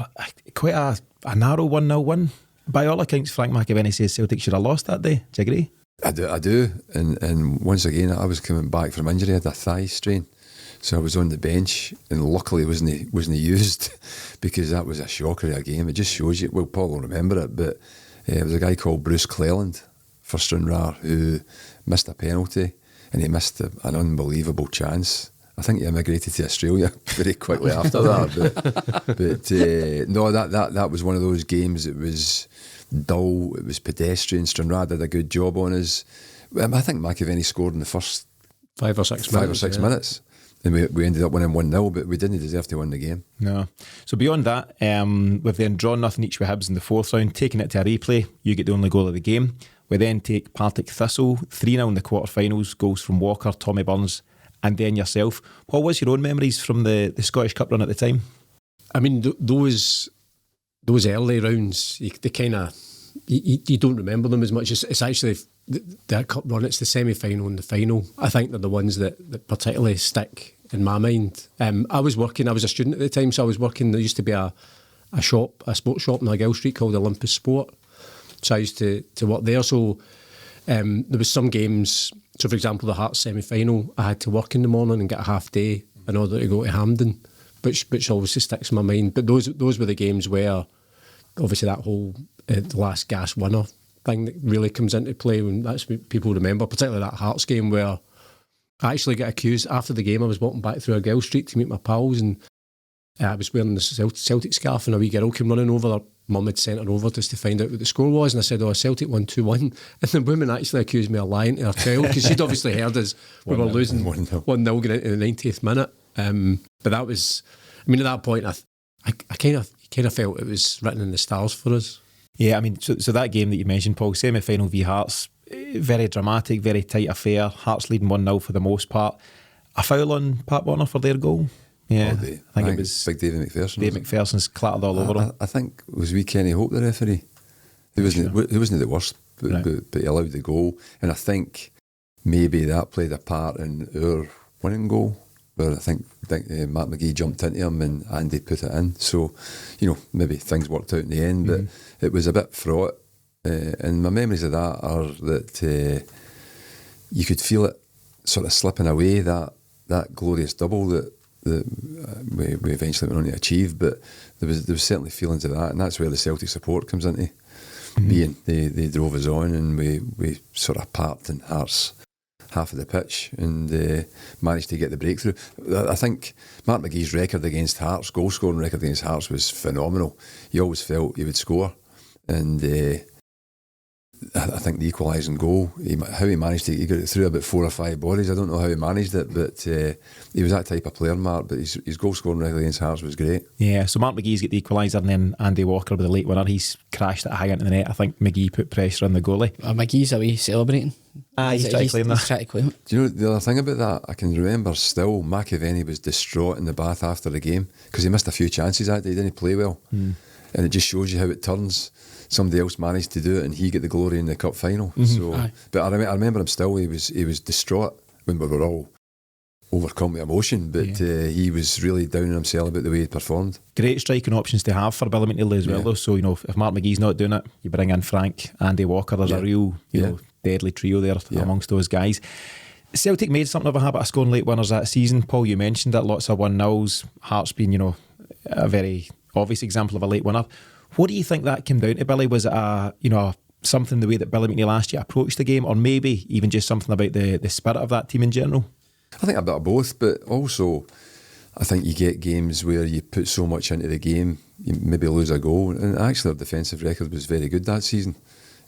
Speaker 2: quite a narrow 1-0 win. By all accounts, Frank McAvennie says Celtic should have lost that day. Do you agree?
Speaker 3: I do. And once again, I was coming back from injury. I had a thigh strain, so I was on the bench, and luckily wasn't used because that was a shocker of a game. It just shows you. Well, Paul will remember it, but there was a guy called Bruce Cleland for Stranraer who missed a penalty, and he missed an unbelievable chance. I think he immigrated to Australia very quickly after that. But no, that was one of those games. It was dull, it was pedestrian. Stranraer did a good job on us. I think McAvennie scored in the first
Speaker 5: 5 or 6
Speaker 3: minutes. And we ended up winning 1-0, but we didn't deserve to win the game.
Speaker 2: No. So beyond that, we've then drawn nothing each with Hibs in the fourth round, taking it to a replay. You get the only goal of the game. We then take Partick Thistle, 3-0 in the quarterfinals, goals from Walker, Tommy Burns, and then yourself. What was your own memories from the Scottish Cup run at the time?
Speaker 5: I mean, those early rounds, they kind of, you don't remember them as much. It's actually that cup run, it's the semi-final and the final. I think they're the ones that particularly stick in my mind. I was a student at the time, so I was working, there used to be a sports shop in Argyll Street called Olympus Sport. So I used to work there. So there was some games, so for example the Hearts semi-final, I had to work in the morning and get a half day in order to go to Hampden, which obviously sticks in my mind. But those were the games where obviously that whole the last gas winner thing that really comes into play, when that's what people remember, particularly that Hearts game where I actually got accused after the game. I was walking back through Argyll Street to meet my pals, and I was wearing the Celtic scarf, and a wee girl came running over. Her mum had sent her over just to find out what the score was, and I said, Celtic won 2-1, and the woman actually accused me of lying to her child because she'd obviously heard us we were losing 1-0 going into the 90th minute. But that was, I mean, at that point I kind of felt it was written in the stars for us.
Speaker 2: Yeah, I mean, so that game that you mentioned, Paul, semi-final v Hearts, very dramatic, very tight affair. Hearts leading 1-0 for the most part. A foul on Pat Warner for their goal. Yeah, I think it was
Speaker 3: big David McPherson.
Speaker 2: David McPherson's clattered all over him.
Speaker 3: I think it was wee Kenny Hope, the referee. He wasn't the worst, but he allowed the goal. And I think maybe that played a part in our winning goal, where I think Mark McGee jumped into him and Andy put it in. So, maybe things worked out in the end, but it was a bit fraught. And my memories of that are that you could feel it sort of slipping away, that glorious double that we eventually went on to achieve. But there was certainly feelings of that, and that's where the Celtic support comes into being. They drove us on, and we sort of parked in Hearts half of the pitch and managed to get the breakthrough. I think Mark McGee's record against Hearts, goal scoring record against Hearts, was phenomenal. You always felt he would score, and I think the equalising goal, how he managed to, he got it through about 4 or 5 bodies. I don't know how he managed it, but he was that type of player, Mark. But his goal scoring record against Hearts was great.
Speaker 2: Yeah, so Mark McGee's got the equaliser, and then Andy Walker with the late winner. He's crashed it high into the net. I think McGee put pressure on the goalie.
Speaker 4: McGee's away celebrating.
Speaker 2: He's trying to claim that.
Speaker 4: Trying to claim it.
Speaker 3: Do you know the other thing about that? I can remember still McAvennie was distraught in the bath after the game because he missed a few chances that day. He didn't play well, and it just shows you how it turns. Somebody else managed to do it, and he got the glory in the cup final. So, but I remember him still. He was distraught when we were all overcome with emotion. But he was really down on himself about the way he performed. Great
Speaker 2: striking options to have for Billy McNeill as well, though. So if Mark McGee's not doing it, you bring in Frank, Andy Walker. There's a real deadly trio there amongst those guys. Celtic made something of a habit of scoring late winners that season. Paul, you mentioned that, lots of 1-0s. Hearts being a very obvious example of a late winner. What do you think that came down to, Billy? Was it something the way that Billy McNeill last year approached the game, or maybe even just something about the spirit of that team in general?
Speaker 3: I think a bit of both, but also I think you get games where you put so much into the game, you maybe lose a goal. And actually, our defensive record was very good that season,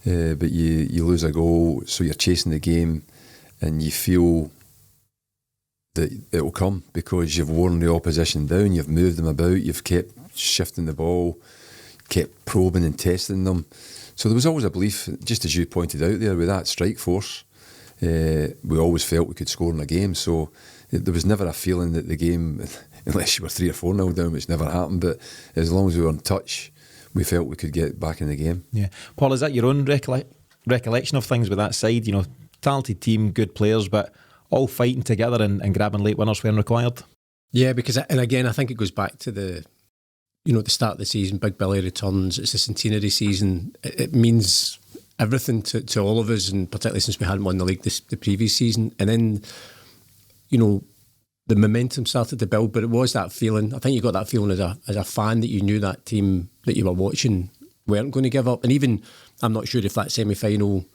Speaker 3: but you lose a goal, so you're chasing the game, and you feel that it will come because you've worn the opposition down, you've moved them about, you've kept shifting the ball, kept probing and testing them. So there was always a belief, just as you pointed out there, with that strike force, we always felt we could score in a game. So there was never a feeling that the game, unless you were 3 or 4-0 down, which never happened, but as long as we were in touch, we felt we could get back in the game.
Speaker 2: Yeah. Paul, is that your own recollection of things with that side? Talented team, good players, but all fighting together and grabbing late winners when required?
Speaker 5: Yeah, because, and again, I think it goes back to the start of the season. Big Billy returns. It's the centenary season. It means everything to all of us, and particularly since we hadn't won the league the previous season. And then, the momentum started to build, but it was that feeling. I think you got that feeling as a fan that you knew that team that you were watching weren't going to give up. And even, I'm not sure if that semi-final,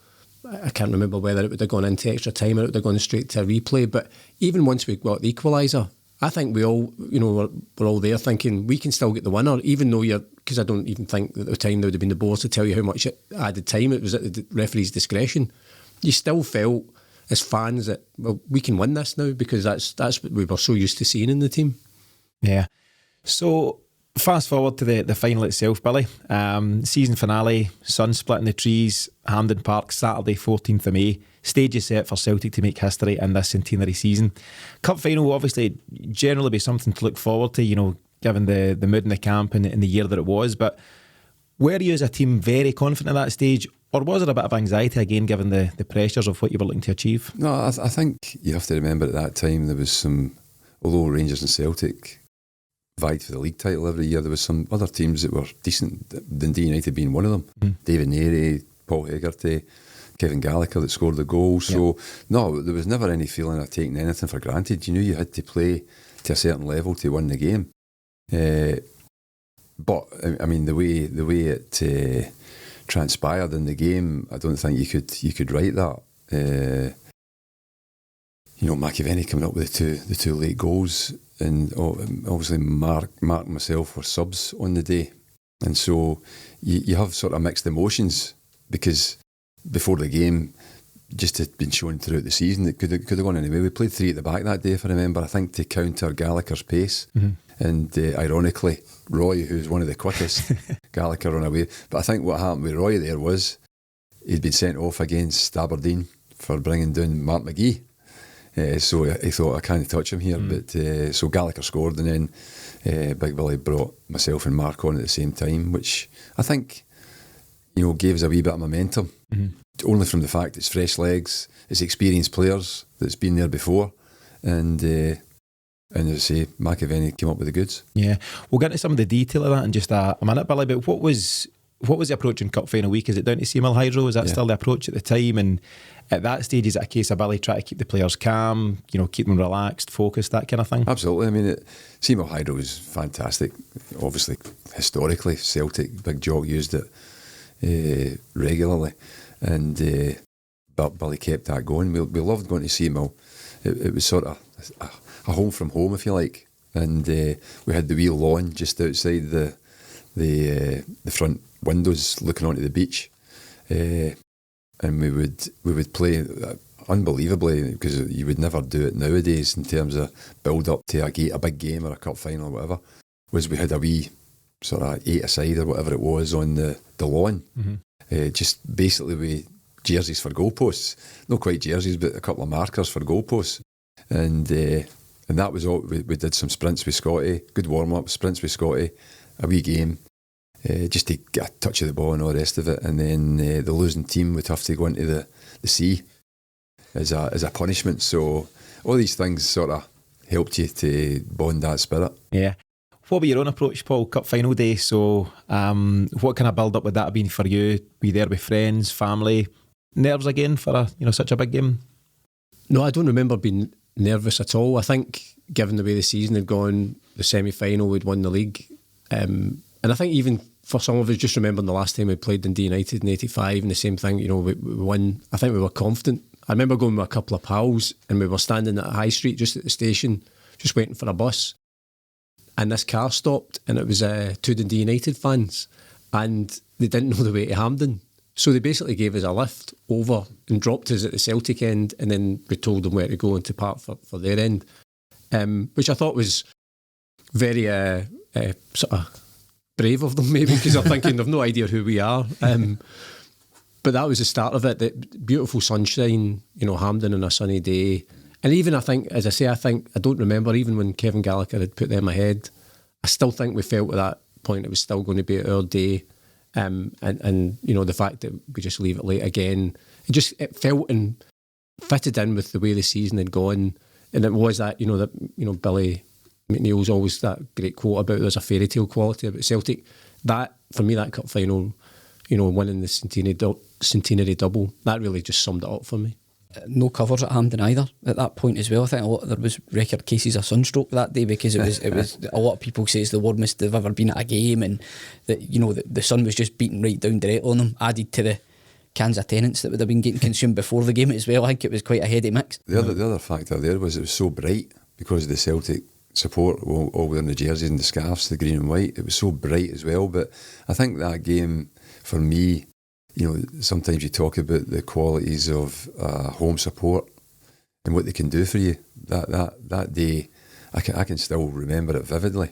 Speaker 5: I can't remember whether it would have gone into extra time or it would have gone straight to a replay. But even once we got the equaliser, I think we all, we're all there thinking we can still get the winner, even though because I don't even think at the time there would have been the board to tell you how much added time. It was at the referee's discretion. You still felt as fans that, well, we can win this now because that's what we were so used to seeing in the team.
Speaker 2: Yeah. So fast forward to the final itself, Billy. Season finale, sun split in the trees, Hampden Park, Saturday 14th of May. Stage is set for Celtic to make history in this centenary season. Cup final will obviously generally be something to look forward to, given the mood in the camp and the year that it was. But were you as a team very confident at that stage, or was it a bit of anxiety again, given the pressures of what you were looking to achieve?
Speaker 3: No, I think you have to remember at that time there was some, although Rangers and Celtic vied for the league title every year, there was some other teams that were decent, Dundee United being one of them. David Neary, Paul Hegarty, Kevin Gallagher that scored the goal. So, no, there was never any feeling of taking anything for granted. You knew you had to play to a certain level to win the game. But, I mean, the way it transpired in the game, I don't think you could write that. McAvennie coming up with the two late goals, and obviously Mark and myself were subs on the day. And so you have sort of mixed emotions because before the game, just had been shown throughout the season, it could have gone anyway. We played 3 at the back that day, if I remember, I think to counter Gallagher's pace. And ironically, Roy, who's one of the quickest, Gallagher ran away. But I think what happened with Roy there was he'd been sent off against Aberdeen for bringing down Mark McGee. So he thought, I can't touch him here. But so Gallagher scored, and then Big Billy brought myself and Mark on at the same time, which I think gave us a wee bit of momentum. Only from the fact it's fresh legs, it's experienced players that's been there before, and as I say, McAvennie came up with the goods. Yeah,
Speaker 2: we'll get into some of the detail of that in just a minute, Billy. But what was the approach in Cup final week? Is it down to Seymour Hydro? Is that still the approach at the time? And at that stage, is it a case of Billy trying to keep the players calm, keep them relaxed, focused, that kind of thing?
Speaker 3: Absolutely. I mean, Seymour Hydro was fantastic. Obviously, historically, Celtic, Big Jock used it regularly, and Billy kept that going. We loved going to Seymour. It was sort of a home from home, if you like, and we had the wee lawn just outside the front windows looking onto the beach. and we would play unbelievably, because you would never do it nowadays in terms of build up to a big game or a cup final or whatever. Was we had a wee sort of 8-a-side or whatever it was on the lawn, just basically with jerseys for goalposts, not quite jerseys, but a couple of markers for goalposts, and that was all. We did some sprints with Scotty, good warm up, sprints with Scotty, a wee game, just to get a touch of the ball and all the rest of it, and then the losing team would have to go into the sea as a punishment. So all these things sort of helped you to bond that spirit.
Speaker 2: Yeah. What were your own approach, Paul? Cup final day. So, what kind of build up would that have been for you? Were you there with friends, family? Nerves again for such a big game?
Speaker 5: No, I don't remember being nervous at all. I think, given the way the season had gone, the semi-final, we'd won the league, and I think even for some of us, just remembering the last time we played Dundee United in '85, and the same thing, we won. I think we were confident. I remember going with a couple of pals, and we were standing at High Street, just at the station, just waiting for a bus. And this car stopped, and it was two Dundee United fans, and they didn't know the way to Hampden. So they basically gave us a lift over and dropped us at the Celtic end, and then we told them where to go and to park for their end, which I thought was very sort of brave of them, maybe, because they're thinking they've no idea who we are. But that was the start of it. The beautiful sunshine, Hampden on a sunny day. And even I think, as I say, I don't remember, even when Kevin Gallagher had put them ahead, I still think we felt at that point it was still going to be our day. And the fact that we just leave it late again, it felt and fitted in with the way the season had gone. And it was that, Billy McNeill's always that great quote about there's a fairy tale quality about Celtic. That, for me, that cup final, winning the centenary double, that really just summed it up for me.
Speaker 4: No covers at Hampden either at that point as well. I think there was record cases of sunstroke that day, because it was a lot of people say it's the warmest they've ever been at a game, and that the sun was just beating right down directly on them, added to the cans of Tennent's that would have been getting consumed before the game as well. I think it was quite a heady mix.
Speaker 3: The other factor there was it was so bright because of the Celtic support, all wearing the jerseys and the scarves, the green and white. It was so bright as well. But I think that game, for me, sometimes you talk about the qualities of home support and what they can do for you. That day, I can still remember it vividly.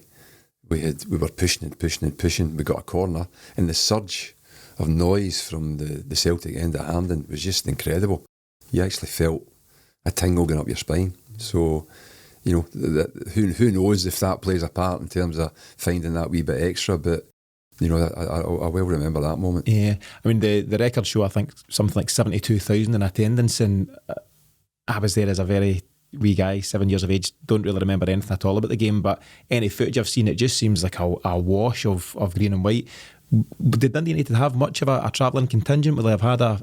Speaker 3: We were pushing and pushing and pushing. We got a corner, and the surge of noise from the Celtic end of Hampden was just incredible. You actually felt a tingle going up your spine. So, who knows if that plays a part in terms of finding that wee bit extra, but I well remember that moment.
Speaker 2: Yeah, I mean the records show I think something like 72,000 in attendance, and I was there as a very wee guy, 7 years of age. Don't really remember anything at all about the game, but any footage I've seen, it just seems like a wash of green and white. Did Dundee United have much of a travelling contingent? Will they have had a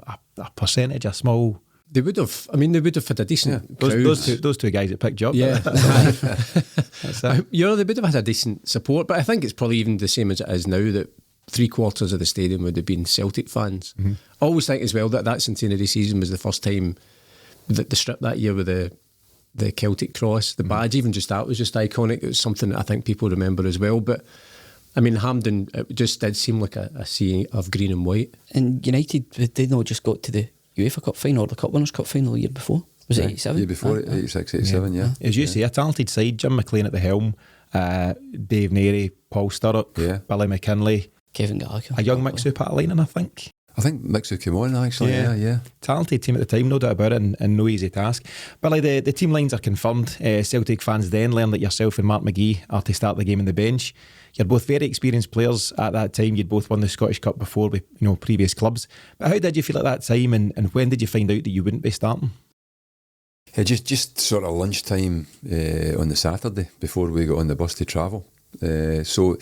Speaker 2: percentage, a small?
Speaker 5: They would have. I mean, they would have had a decent crowd.
Speaker 2: Those two guys that picked you up.
Speaker 5: Yeah.
Speaker 2: That's it.
Speaker 5: They would have had a decent support, but I think it's probably even the same as it is now, that 3/4 of the stadium would have been Celtic fans. Mm-hmm. I always think as well that centenary season was the first time that the strip that year with the Celtic cross, the badge, even just that was just iconic. It was something that I think people remember as well. But I mean, Hampden, it just did seem like a sea of green and white.
Speaker 4: And United, they not just got to the UEFA Cup final or the Cup Winners' Cup final the year before? Was it 87?
Speaker 3: Yeah, before 86, 87, yeah.
Speaker 2: As you say, a talented side. Jim McLean at the helm, Dave Narey, Paul Sturrock, Billy McKinley,
Speaker 4: Kevin Gallagher.
Speaker 2: A young Mixu Patalainen, I think.
Speaker 3: I think Mixu came on actually, yeah.
Speaker 2: Talented team at the time, no doubt about it, and no easy task. Billy, the team lines are confirmed. Celtic fans then learned that yourself and Mark McGee are to start the game on the bench. You're both very experienced players at that time. You'd both won the Scottish Cup before with previous clubs. But how did you feel at that time, and when did you find out that you wouldn't be starting?
Speaker 3: Just sort of lunchtime on the Saturday before we got on the bus to travel. So,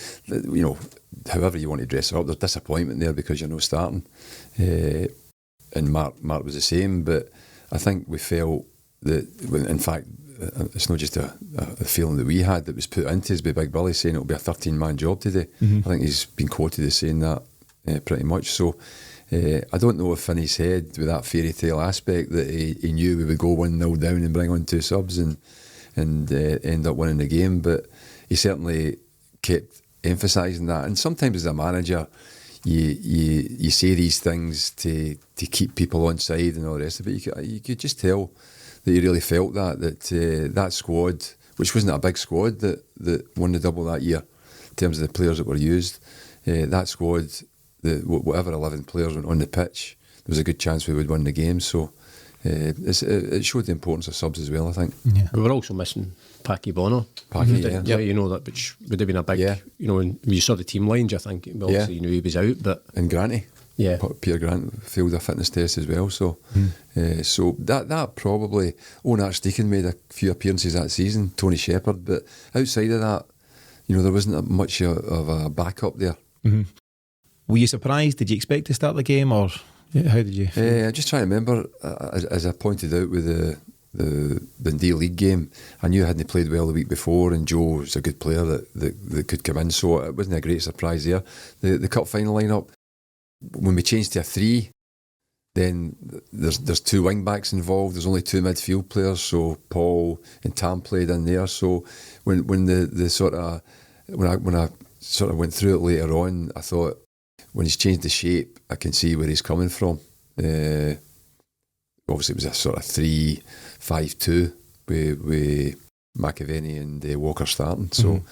Speaker 3: however you want to dress it up, there's disappointment there because you're not starting. And Mark was the same, but I think we felt that, in fact, it's not just a feeling that we had that was put into us by Big Billy saying it'll be a 13-man job today. Mm-hmm. I think he's been quoted as saying that pretty much. So I don't know if in his head, with that fairy tale aspect, that he knew we would go 1-0 down and bring on 2 subs and end up winning the game, but he certainly kept emphasising that. And sometimes as a manager, you say these things to keep people on side and all the rest of it. You could just tell that he really felt that squad, which wasn't a big squad that won the double that year in terms of the players that were used. That squad, whatever 11 players went on the pitch, there was a good chance we would win the game. So it showed the importance of subs as well, I think.
Speaker 5: Yeah. We were also missing Packy Bonner.
Speaker 3: Yeah.
Speaker 5: You know, that which would have been a big, you know, when you saw the team lines, I think, obviously you knew he was out. But
Speaker 3: and Granty.
Speaker 5: Yeah.
Speaker 3: Peter Grant failed a fitness test as well. So so that probably, Owen Archdeacon made a few appearances that season, Tony Shepherd, but outside of that, you know, there wasn't much of a backup there.
Speaker 2: Mm-hmm. Were you surprised? Did you expect to start the game, or how did you feel?
Speaker 3: I'm just trying to remember, as I pointed out with the Dundee League game, I knew I hadn't played well the week before, and Joe was a good player that could come in, so it wasn't a great surprise there. The cup final lineup, when we changed to a 3, then there's 2 wing backs involved. There's only 2 midfield players, so Paul and Tam played in there. So when I sort of went through it later on, I thought, when he's changed the shape, I can see where he's coming from. Obviously, it was a sort of 3-5-2 with McAvennie and Walker starting. So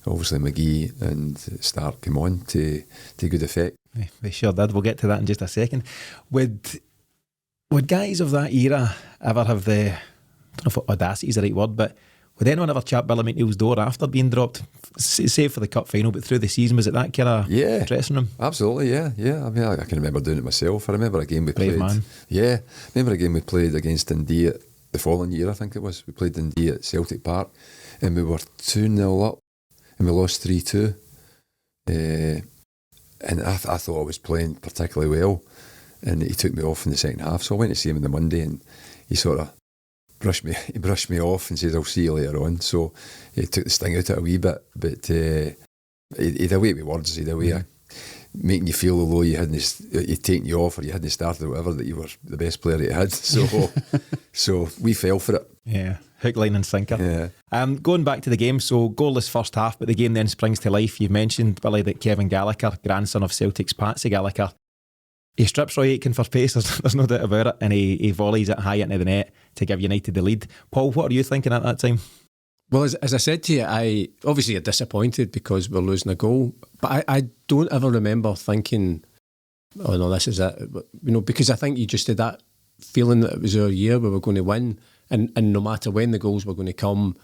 Speaker 3: obviously McGee and Stark came on to good effect.
Speaker 2: They sure did. We'll get to that in just a second. Would guys of that era ever have the, I don't know if audacity is the right word, but would anyone ever chat Billy McNeill's door after being dropped? Save for the cup final, but through the season, was it that kind of dressing room?
Speaker 3: Absolutely, yeah. I mean, I can remember doing it myself. I remember a game we
Speaker 2: Brave
Speaker 3: played.
Speaker 2: Man.
Speaker 3: Yeah, I remember a game we played against Dundee at the following year, I think it was. We played Dundee at Celtic Park, and we were 2-0 up, and we lost 3-2. And I thought I was playing particularly well, and he took me off in the second half. So I went to see him on the Monday, and he sort of brushed me off and says, "I'll see you later on." So he took the sting out of it a wee bit, but he'd a way with words, he'd a way of making you feel although he'd taken you off or you hadn't started or whatever, that you were the best player he had. So so we fell for it.
Speaker 2: Yeah, hook, line and sinker. Yeah. Going back to the game, so goalless first half, but the game then springs to life. You've mentioned, Billy, that Kevin Gallagher, grandson of Celtic's Patsy Gallagher, he strips Roy Aitken for pace, there's no doubt about it, and he volleys it high into the net to give United the lead. Paul, what are you thinking at that time?
Speaker 5: Well, as I said to you, I obviously are disappointed because we're losing a goal, but I don't ever remember thinking, oh no, this is it. But, you know, because I think you just had that feeling that it was our year, we were going to win, and no matter when the goals were going to come,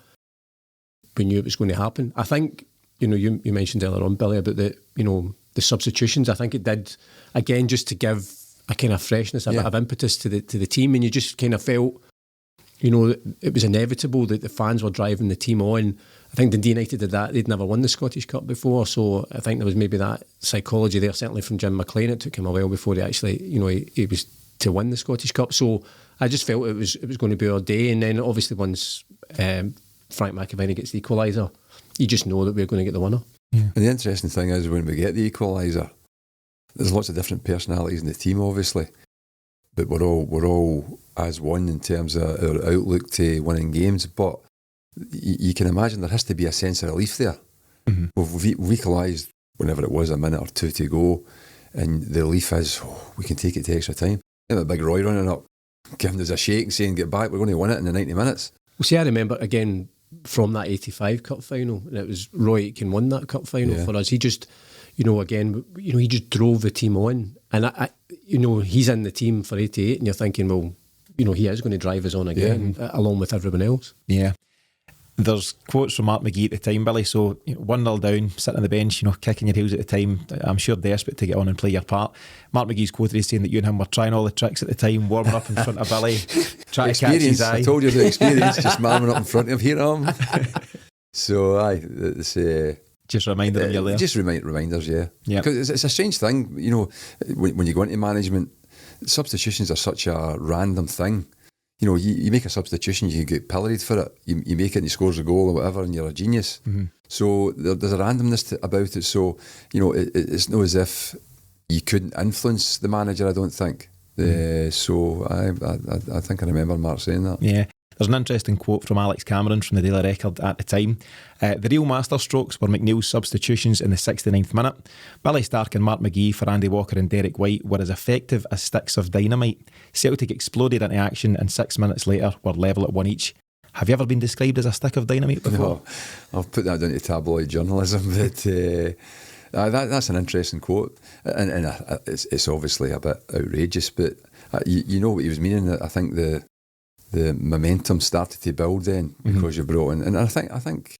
Speaker 5: we knew it was going to happen. I think, you know, you mentioned earlier on, Billy, about the substitutions. I think it did, again, just to give a kind of freshness, a bit of impetus to the team, and you just kind of felt, you know, it was inevitable that the fans were driving the team on. I think Dundee United did that. They'd never won the Scottish Cup before, so I think there was maybe that psychology there, certainly from Jim McLean. It took him a while before he actually, you know, he was to win the Scottish Cup. So I just felt it was going to be our day, and then obviously once Frank McAvennie gets the equaliser, you just know that we're going to get the winner.
Speaker 3: Yeah. And the interesting thing is, when we get the equaliser, there's lots of different personalities in the team, obviously, but we're all as one in terms of our outlook to winning games. But you can imagine there has to be a sense of relief there. Mm-hmm. We've equalised whenever it was, a minute or two to go, and the relief is, we can take it to extra time. And a big Roy running up, giving us a shake and saying, "Get back, we're going to win it in the 90 minutes."
Speaker 5: Well, see, I remember again from that 85 cup final, and it was Roy Aitken won that cup final for us. He just, you know, again, you know, he just drove the team on, and I you know, he's in the team for 88, and you're thinking, well, you know, he is going to drive us on again, along with everyone else. Yeah.
Speaker 2: There's quotes from Mark McGee at the time, Billy. So 1-0 down, sitting on the bench, you know, kicking your heels at the time. I'm sure desperate to get on and play your part. Mark McGee's quoted as saying that you and him were trying all the tricks at the time, warming up in front of Billy, trying to catch his eye.
Speaker 3: I told you the experience, just marming up in front of him. Here I am. So it's
Speaker 2: just reminded him you're there.
Speaker 3: Just reminders, yeah. Because it's a strange thing, you know, when you go into management, substitutions are such a random thing. You know, you make a substitution, you get pilloried for it. You make it and he scores a goal or whatever, and you're a genius. Mm-hmm. So there's a randomness about it. So, you know, it's not as if you couldn't influence the manager, I don't think. So I think I remember Mark saying that.
Speaker 2: Yeah. There's an interesting quote from Alex Cameron from the Daily Record at the time. The real masterstrokes were McNeill's substitutions in the 69th minute. Billy Stark and Mark McGee for Andy Walker and Derek White were as effective as sticks of dynamite. Celtic exploded into action and 6 minutes later were level at 1 each. Have you ever been described as a stick of dynamite before?
Speaker 3: No, I'll put that down to tabloid journalism, but that's an interesting quote, and it's obviously a bit outrageous, but you know what he was meaning. I think the momentum started to build then because you brought in, and I think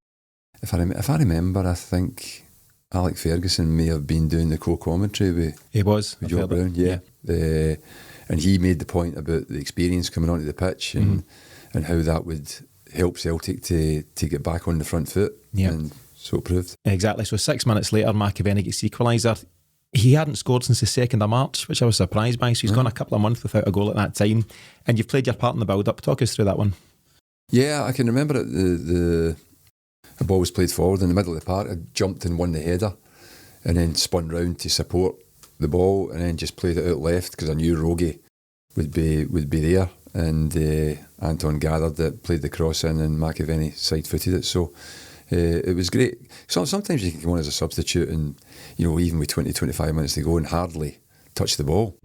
Speaker 3: if I remember, I think Alex Ferguson may have been doing the co-commentary with Joe Brown, and he made the point about the experience coming onto the pitch and how that would help Celtic to get back on the front foot, and so it proved.
Speaker 2: Exactly. So 6 minutes later, McAvennie gets the equaliser. He hadn't scored since the 2nd of March, which I was surprised by. So he's gone a couple of months without a goal at that time. And you've played your part in the build-up. Talk us through that one.
Speaker 3: Yeah, I can remember it. The ball was played forward in the middle of the park. I jumped and won the header and then spun round to support the ball and then just played it out left because I knew Rogie would be there. And Anton gathered it, played the cross in, and McAvennie side-footed it. So it was great. So sometimes you can come on as a substitute and, even with 20-25 minutes to go and hardly touch the ball.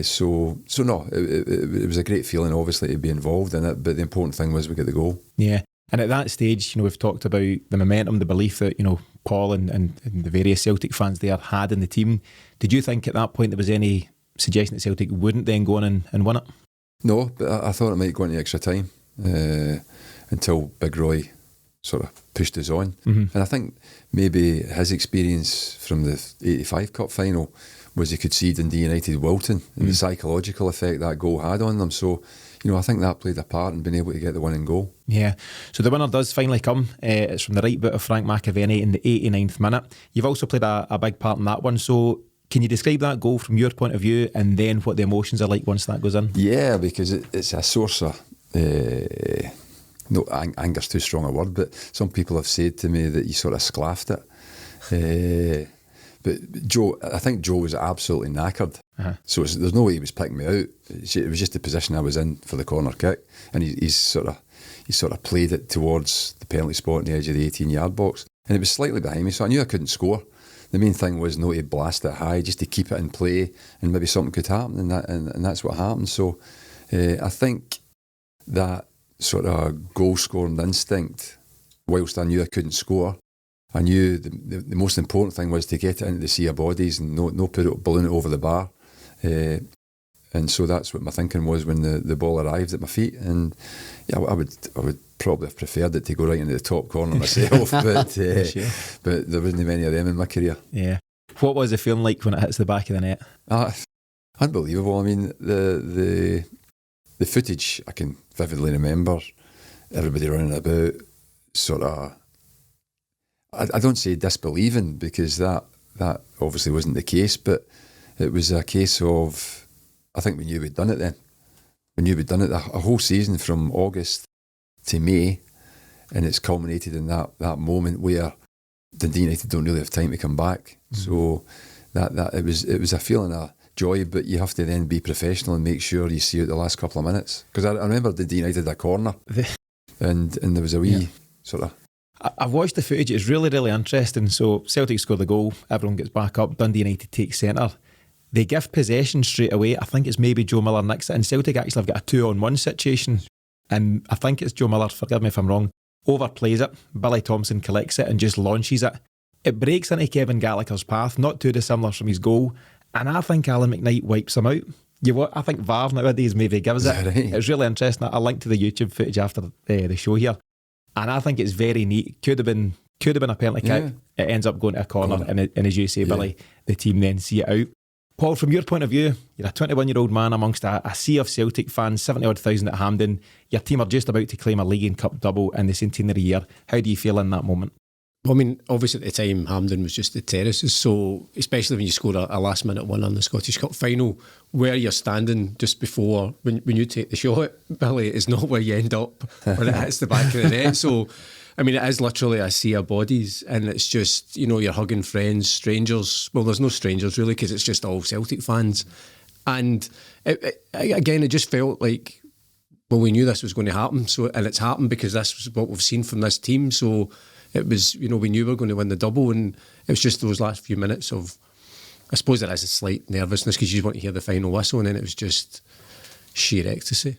Speaker 3: So no, it was a great feeling, obviously, to be involved in it, but the important thing was we got the goal. Yeah.
Speaker 2: And at that stage, we've talked about the momentum, the belief that, Paul and the various Celtic fans there had in the team. Did you think at that point there was any suggestion that Celtic wouldn't then go on and win it?
Speaker 3: No, but I thought it might go into extra time until Big Roy sort of pushed us on. And I think maybe his experience from the 85 Cup final was he could see Dundee United wilting and the psychological effect that goal had on them. So, I think that played a part in being able to get the winning goal.
Speaker 2: Yeah. So the winner does finally come. It's from the right boot of Frank McAvennie in the 89th minute. You've also played a big part in that one. So can you describe that goal from your point of view and then what the emotions are like once that goes in?
Speaker 3: Yeah, because it's a source of... anger's too strong a word, but some people have said to me that you sort of sclaffed it. But Joe, I think Joe was absolutely knackered. So there's no way he was picking me out. It was just the position I was in for the corner kick, and he sort of played it towards the penalty spot on the edge of the 18-yard box, and it was slightly behind me, so I knew I couldn't score. The main thing was not to blast it high, just to keep it in play, and maybe something could happen, and that's what happened. So I think that sort of goal-scoring instinct, whilst I knew I couldn't score, I knew the most important thing was to get it into the sea of bodies and no put it, balloon it over the bar. And so that's what my thinking was when the ball arrived at my feet. And yeah, I would probably have preferred it to go right into the top corner myself, but there wasn't many of them in my career.
Speaker 2: Yeah. What was the feeling like when it hits the back of the net?
Speaker 3: Unbelievable. I mean, the footage I can vividly remember. Everybody running about, sort of. I don't say disbelieving, because that obviously wasn't the case, but it was a case of, I think we knew we'd done it then. We knew we'd done it a whole season from August to May, and it's culminated in that moment where Dundee United don't really have time to come back. So that it was a feeling of joy, but you have to then be professional and make sure you see out the last couple of minutes. Because I remember Dundee United a corner, and there was a wee sort of...
Speaker 2: I've watched the footage. It's really, really interesting. So Celtic score the goal, everyone gets back up, Dundee United takes centre. They give possession straight away. I think it's maybe Joe Miller nicks it, and Celtic actually have got a 2-on-1 situation, and I think it's Joe Miller, forgive me if I'm wrong, overplays it. Billy Thompson collects it and just launches it. It breaks into Kevin Gallagher's path, not too dissimilar from his goal, and I think Alan McKnight wipes him out. I think VAR nowadays maybe gives it. Right? It's really interesting. I linked to the YouTube footage after the show here, and I think it's very neat. Could have been a penalty kick. It ends up going to a corner, and as you say, Billy, the team then see it out. Paul, from your point of view, you're a 21-year-old man amongst a sea of Celtic fans, 70-odd thousand at Hampden. Your team are just about to claim a League and Cup double in the centenary year. How do you feel in that moment?
Speaker 5: Well, I mean, obviously at the time, Hampden was just the terraces, so especially when you score a last-minute one on the Scottish Cup final, where you're standing just before, when you take the shot, Billy, is not where you end up when it hits the back of the net. So, I mean, it is literally a sea of bodies, and it's just, you're hugging friends, strangers. Well, there's no strangers really, because it's just all Celtic fans. And it just felt like well, we knew this was going to happen, and it's happened because this was what we've seen from this team. So it was, we knew we were going to win the double, and it was just those last few minutes of, I suppose there is a slight nervousness because you just want to hear the final whistle, and then it was just sheer ecstasy.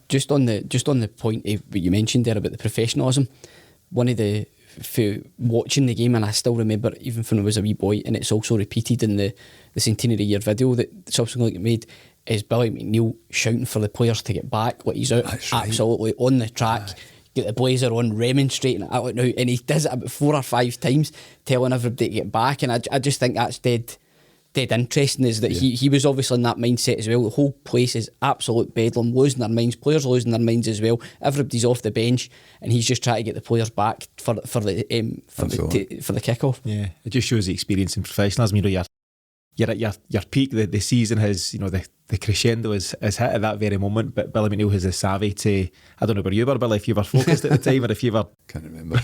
Speaker 4: Just on the point of what you mentioned there about the professionalism, one of the, for watching the game, and I still remember even when I was a wee boy, and it's also repeated in the centenary year video that subsequently got made, is Billy McNeill shouting for the players to get back, like he's out absolutely on the track, get the blazer on, remonstrating it out now, and he does it about 4 or 5 times, telling everybody to get back. And I just think that's dead interesting, is that he was obviously in that mindset as well. The whole place is absolute bedlam, losing their minds, players losing their minds as well, everybody's off the bench, and he's just trying to get the players back for the kick-off.
Speaker 2: Yeah, it just shows the experience and professionalism. You're at your peak. The season has, the crescendo is hit at that very moment. But Billy McNeill has the savvy to, I don't know where you were, Billy, if you were focused at the time or if you were.
Speaker 3: Can't remember.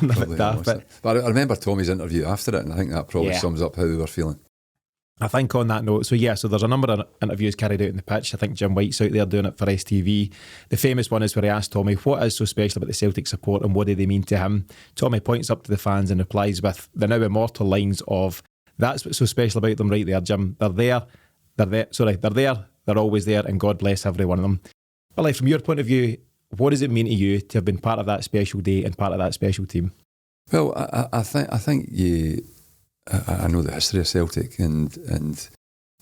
Speaker 3: But I remember Tommy's interview after it, and I think that probably sums up how we were feeling.
Speaker 2: I think on that note, so there's a number of interviews carried out in the pitch. I think Jim White's out there doing it for STV. The famous one is where he asked Tommy, what is so special about the Celtic support and what do they mean to him? Tommy points up to the fans and replies with the now immortal lines of, that's what's so special about them right there, Jim. They're there, they're always there, and God bless every one of them. Billy, from your point of view, what does it mean to you to have been part of that special day and part of that special team?
Speaker 3: Well, I think I know the history of Celtic, and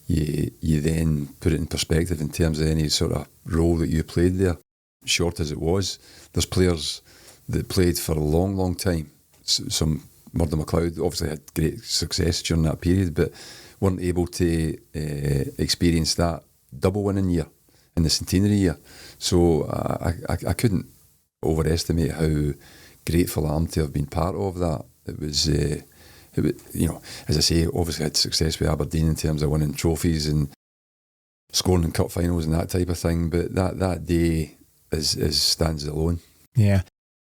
Speaker 3: you then put it in perspective in terms of any sort of role that you played there, short as it was. There's players that played for a long, long time. Some, Murdo McLeod obviously had great success during that period, but weren't able to experience that double-winning year in the centenary year. So I couldn't overestimate how grateful I am to have been part of that. It was, as I say, obviously had success with Aberdeen in terms of winning trophies and scoring in cup finals and that type of thing. But that day is stands alone.
Speaker 2: Yeah.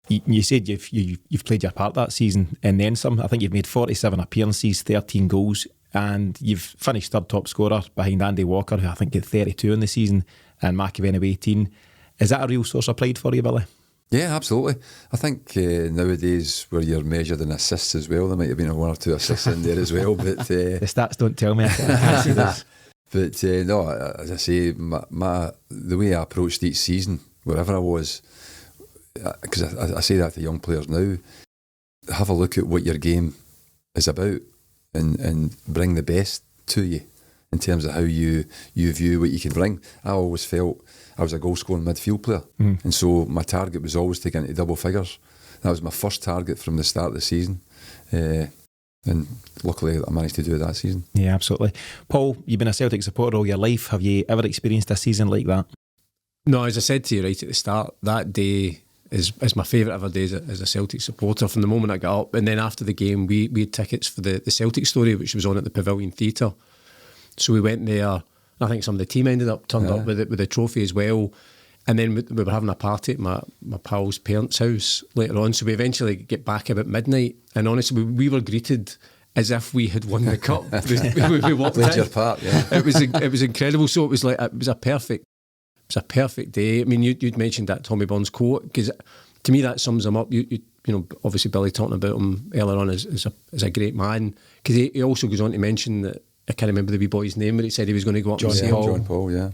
Speaker 2: You said you've played your part that season and then some. I think you've made 47 appearances, 13 goals, and you've finished third top scorer behind Andy Walker, who I think had 32 in the season, and McAvennie with 18. Is that a real source of pride for you, Billy?
Speaker 3: Yeah, absolutely. I think nowadays where you're measured in assists as well, there might have been 1 or 2 assists in there as well. But
Speaker 2: the stats don't tell me. I can't see this.
Speaker 3: But no, as I say, the way I approached each season, wherever I was, because I say that to young players now, have a look at what your game is about and bring the best to you in terms of how you view what you can bring. I always felt I was a goal-scoring midfield player, and so my target was always to get into double figures. That was my first target from the start of the season, and luckily I managed to do it that season.
Speaker 2: Yeah, absolutely. Paul, you've been a Celtic supporter all your life. Have you ever experienced a season like that?
Speaker 5: No, as I said to you right at the start, that day is my favourite ever day as a Celtic supporter from the moment I got up. And then after the game, we had tickets for the Celtic Story, which was on at the Pavilion Theatre. So we went there. I think some of the team turned up with the trophy as well. And then we were having a party at my pal's parents' house later on. So we eventually get back about midnight. And honestly, we were greeted as if we had won the cup. we walked
Speaker 3: Played
Speaker 5: in.
Speaker 3: your part, yeah.
Speaker 5: It was incredible. So it was a perfect day. I mean, you'd mentioned that Tommy Bond's quote, because to me that sums him up. You know, obviously Billy talking about him earlier on as a great man, because he also goes on to mention that, I can't remember the wee boy's name, but he said he was going to go up and see him.
Speaker 3: John Paul, yeah.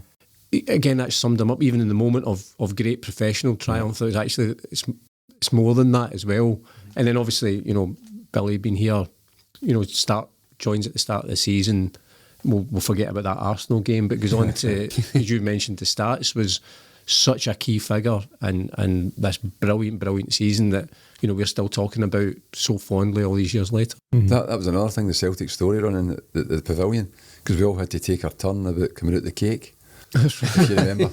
Speaker 5: Again, that summed him up. Even in the moment of great professional triumph, it's actually it's more than that as well. And then obviously, Billy being here, joins at the start of the season. We'll forget about that Arsenal game, but goes on to, as you mentioned, the stats, was such a key figure and this brilliant season that we're still talking about so fondly all these years later.
Speaker 3: Mm-hmm. That was another thing, the Celtic Story running at the Pavilion, because we all had to take our turn about coming out the cake. If you remember.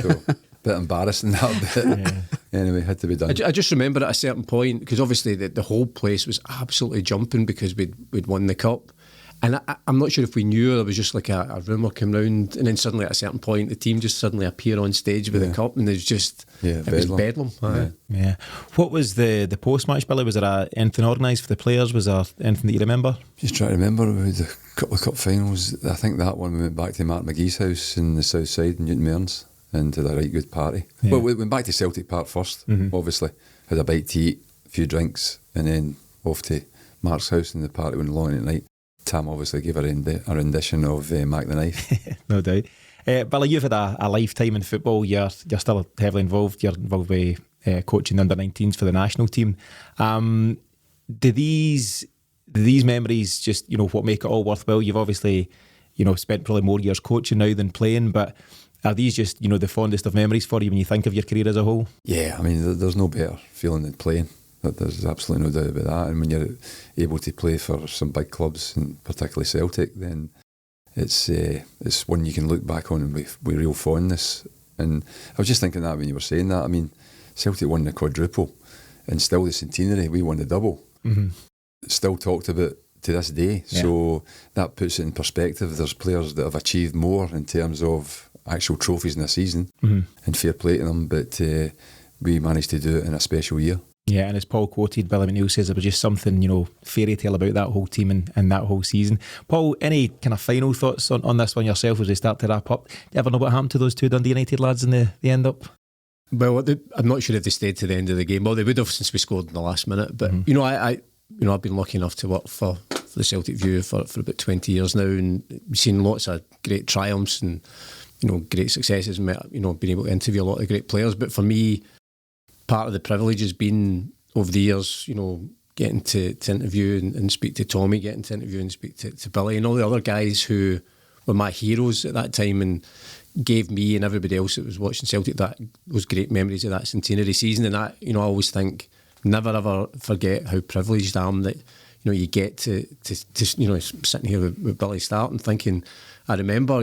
Speaker 3: So, a bit embarrassing that bit. Yeah. Anyway, had to be done.
Speaker 5: I just remember at a certain point, because obviously the whole place was absolutely jumping because we'd won the cup. And I'm not sure if we knew, or there was just like a rumour came round, and then suddenly at a certain point the team just suddenly appear on stage with the cup, and there's just it was bedlam.
Speaker 2: Yeah. What was the post-match, Billy? Was there anything organised for the players? Was there anything that you remember?
Speaker 3: Just trying to remember. We had a couple of cup finals. I think that one we went back to Mark McGee's house in the south side in Newton Mearns, and had a right good party.
Speaker 2: Yeah.
Speaker 3: Well, we went back to Celtic Park first, obviously. Had a bite to eat, a few drinks, and then off to Mark's house, and the party went long at night. Tam obviously gave a rendition of Mac the Knife.
Speaker 2: No doubt. Billy, you've had a lifetime in football. You're still heavily involved. You're involved with coaching under-19s for the national team. Do these memories just, what make it all worthwhile? You've obviously, spent probably more years coaching now than playing, but are these just, the fondest of memories for you when you think of your career as a whole? Yeah,
Speaker 3: I mean, there's no better feeling than playing. There's absolutely no doubt about that. And when you're able to play for some big clubs, and particularly Celtic, then it's one you can look back on with real fondness. And I was just thinking that when you were saying that. I mean, Celtic won the quadruple, and still the centenary, we won the double. Mm-hmm. Still talked about to this day. Yeah. So that puts it in perspective. There's players that have achieved more in terms of actual trophies in a season, and fair play to them, but we managed to do it in a special year. Yeah, and as Paul quoted, Billy McNeill says there was just something, fairy tale about that whole team and that whole season. Paul, any kind of final thoughts on this one yourself as we start to wrap up? Do you ever know what happened to those two Dundee United lads in the end up?
Speaker 5: Well, I'm not sure if they stayed to the end of the game. Well, they would have since we scored in the last minute. But I've been lucky enough to work for the Celtic View for about 20 years now, and we've seen lots of great triumphs and great successes. And been able to interview a lot of great players. But for me, part of the privilege has been over the years, getting to interview and speak to Tommy, getting to interview and speak to Billy and all the other guys who were my heroes at that time and gave me and everybody else that was watching Celtic those great memories of that centenary season. And that, I always think, never ever forget how privileged I am that you get to sitting here with Billy starting, thinking, I remember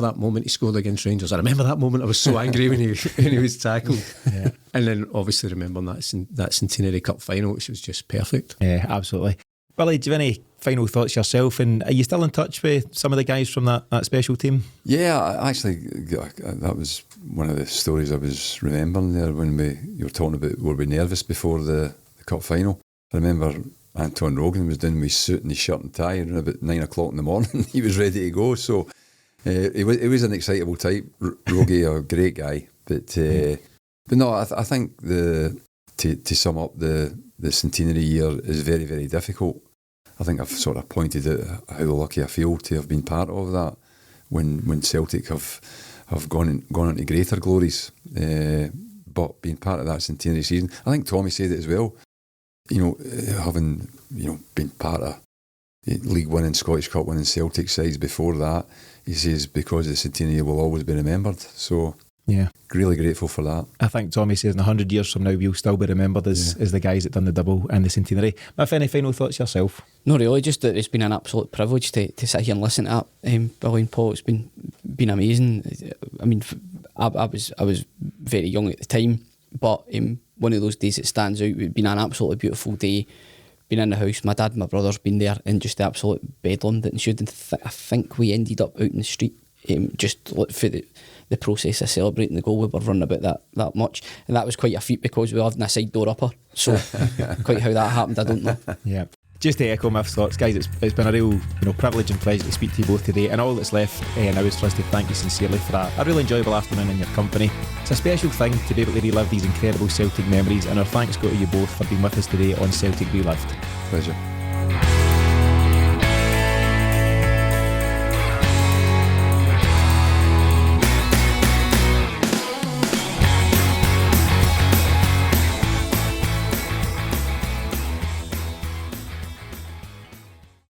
Speaker 5: that moment he scored against Rangers. I remember that moment I was so angry when he was tackled. Yeah. And then obviously remembering that Centenary Cup final, which was just perfect. Yeah, absolutely. Billy, do you have any final thoughts yourself? And are you still in touch with some of the guys from that special team? Yeah, actually, that was one of the stories I was remembering there when you were talking about were we nervous before the cup final. I remember Anton Rogan was doing his suit and his shirt and tie around about 9 o'clock in the morning. He was ready to go. So he was an excitable type. Rogie, a great guy. But no, I think to sum up the centenary year is very, very difficult. I think I've sort of pointed out how lucky I feel to have been part of that when Celtic have gone into greater glories. But being part of that centenary season, I think Tommy said it as well. Having been part of League winning, Scottish Cup winning Celtic sides before that, he says because the centenary will always be remembered. So yeah, really grateful for that. I think Tommy says in 100 years from now we'll still be remembered as the guys that done the double and the centenary. But any final thoughts yourself? No, really, just that it's been an absolute privilege to sit here and listen to that. Billy and Paul, it's been amazing. I mean, I was very young at the time, but one of those days that stands out, it's been an absolutely beautiful day. Been in the house, my dad and my brother's been there, and just the absolute bedlam that ensued. I think we ended up out in the street, just for the process of celebrating the goal. We were running about that much, and that was quite a feat because we lived in a side door upper. So quite how that happened, I don't know. Yeah. Just to echo my thoughts, guys, it's been a real privilege and pleasure to speak to you both today, and all that's left now is for us to thank you sincerely for a really enjoyable afternoon in your company. It's a special thing to be able to relive these incredible Celtic memories, and our thanks go to you both for being with us today on Celtic Relived. Pleasure.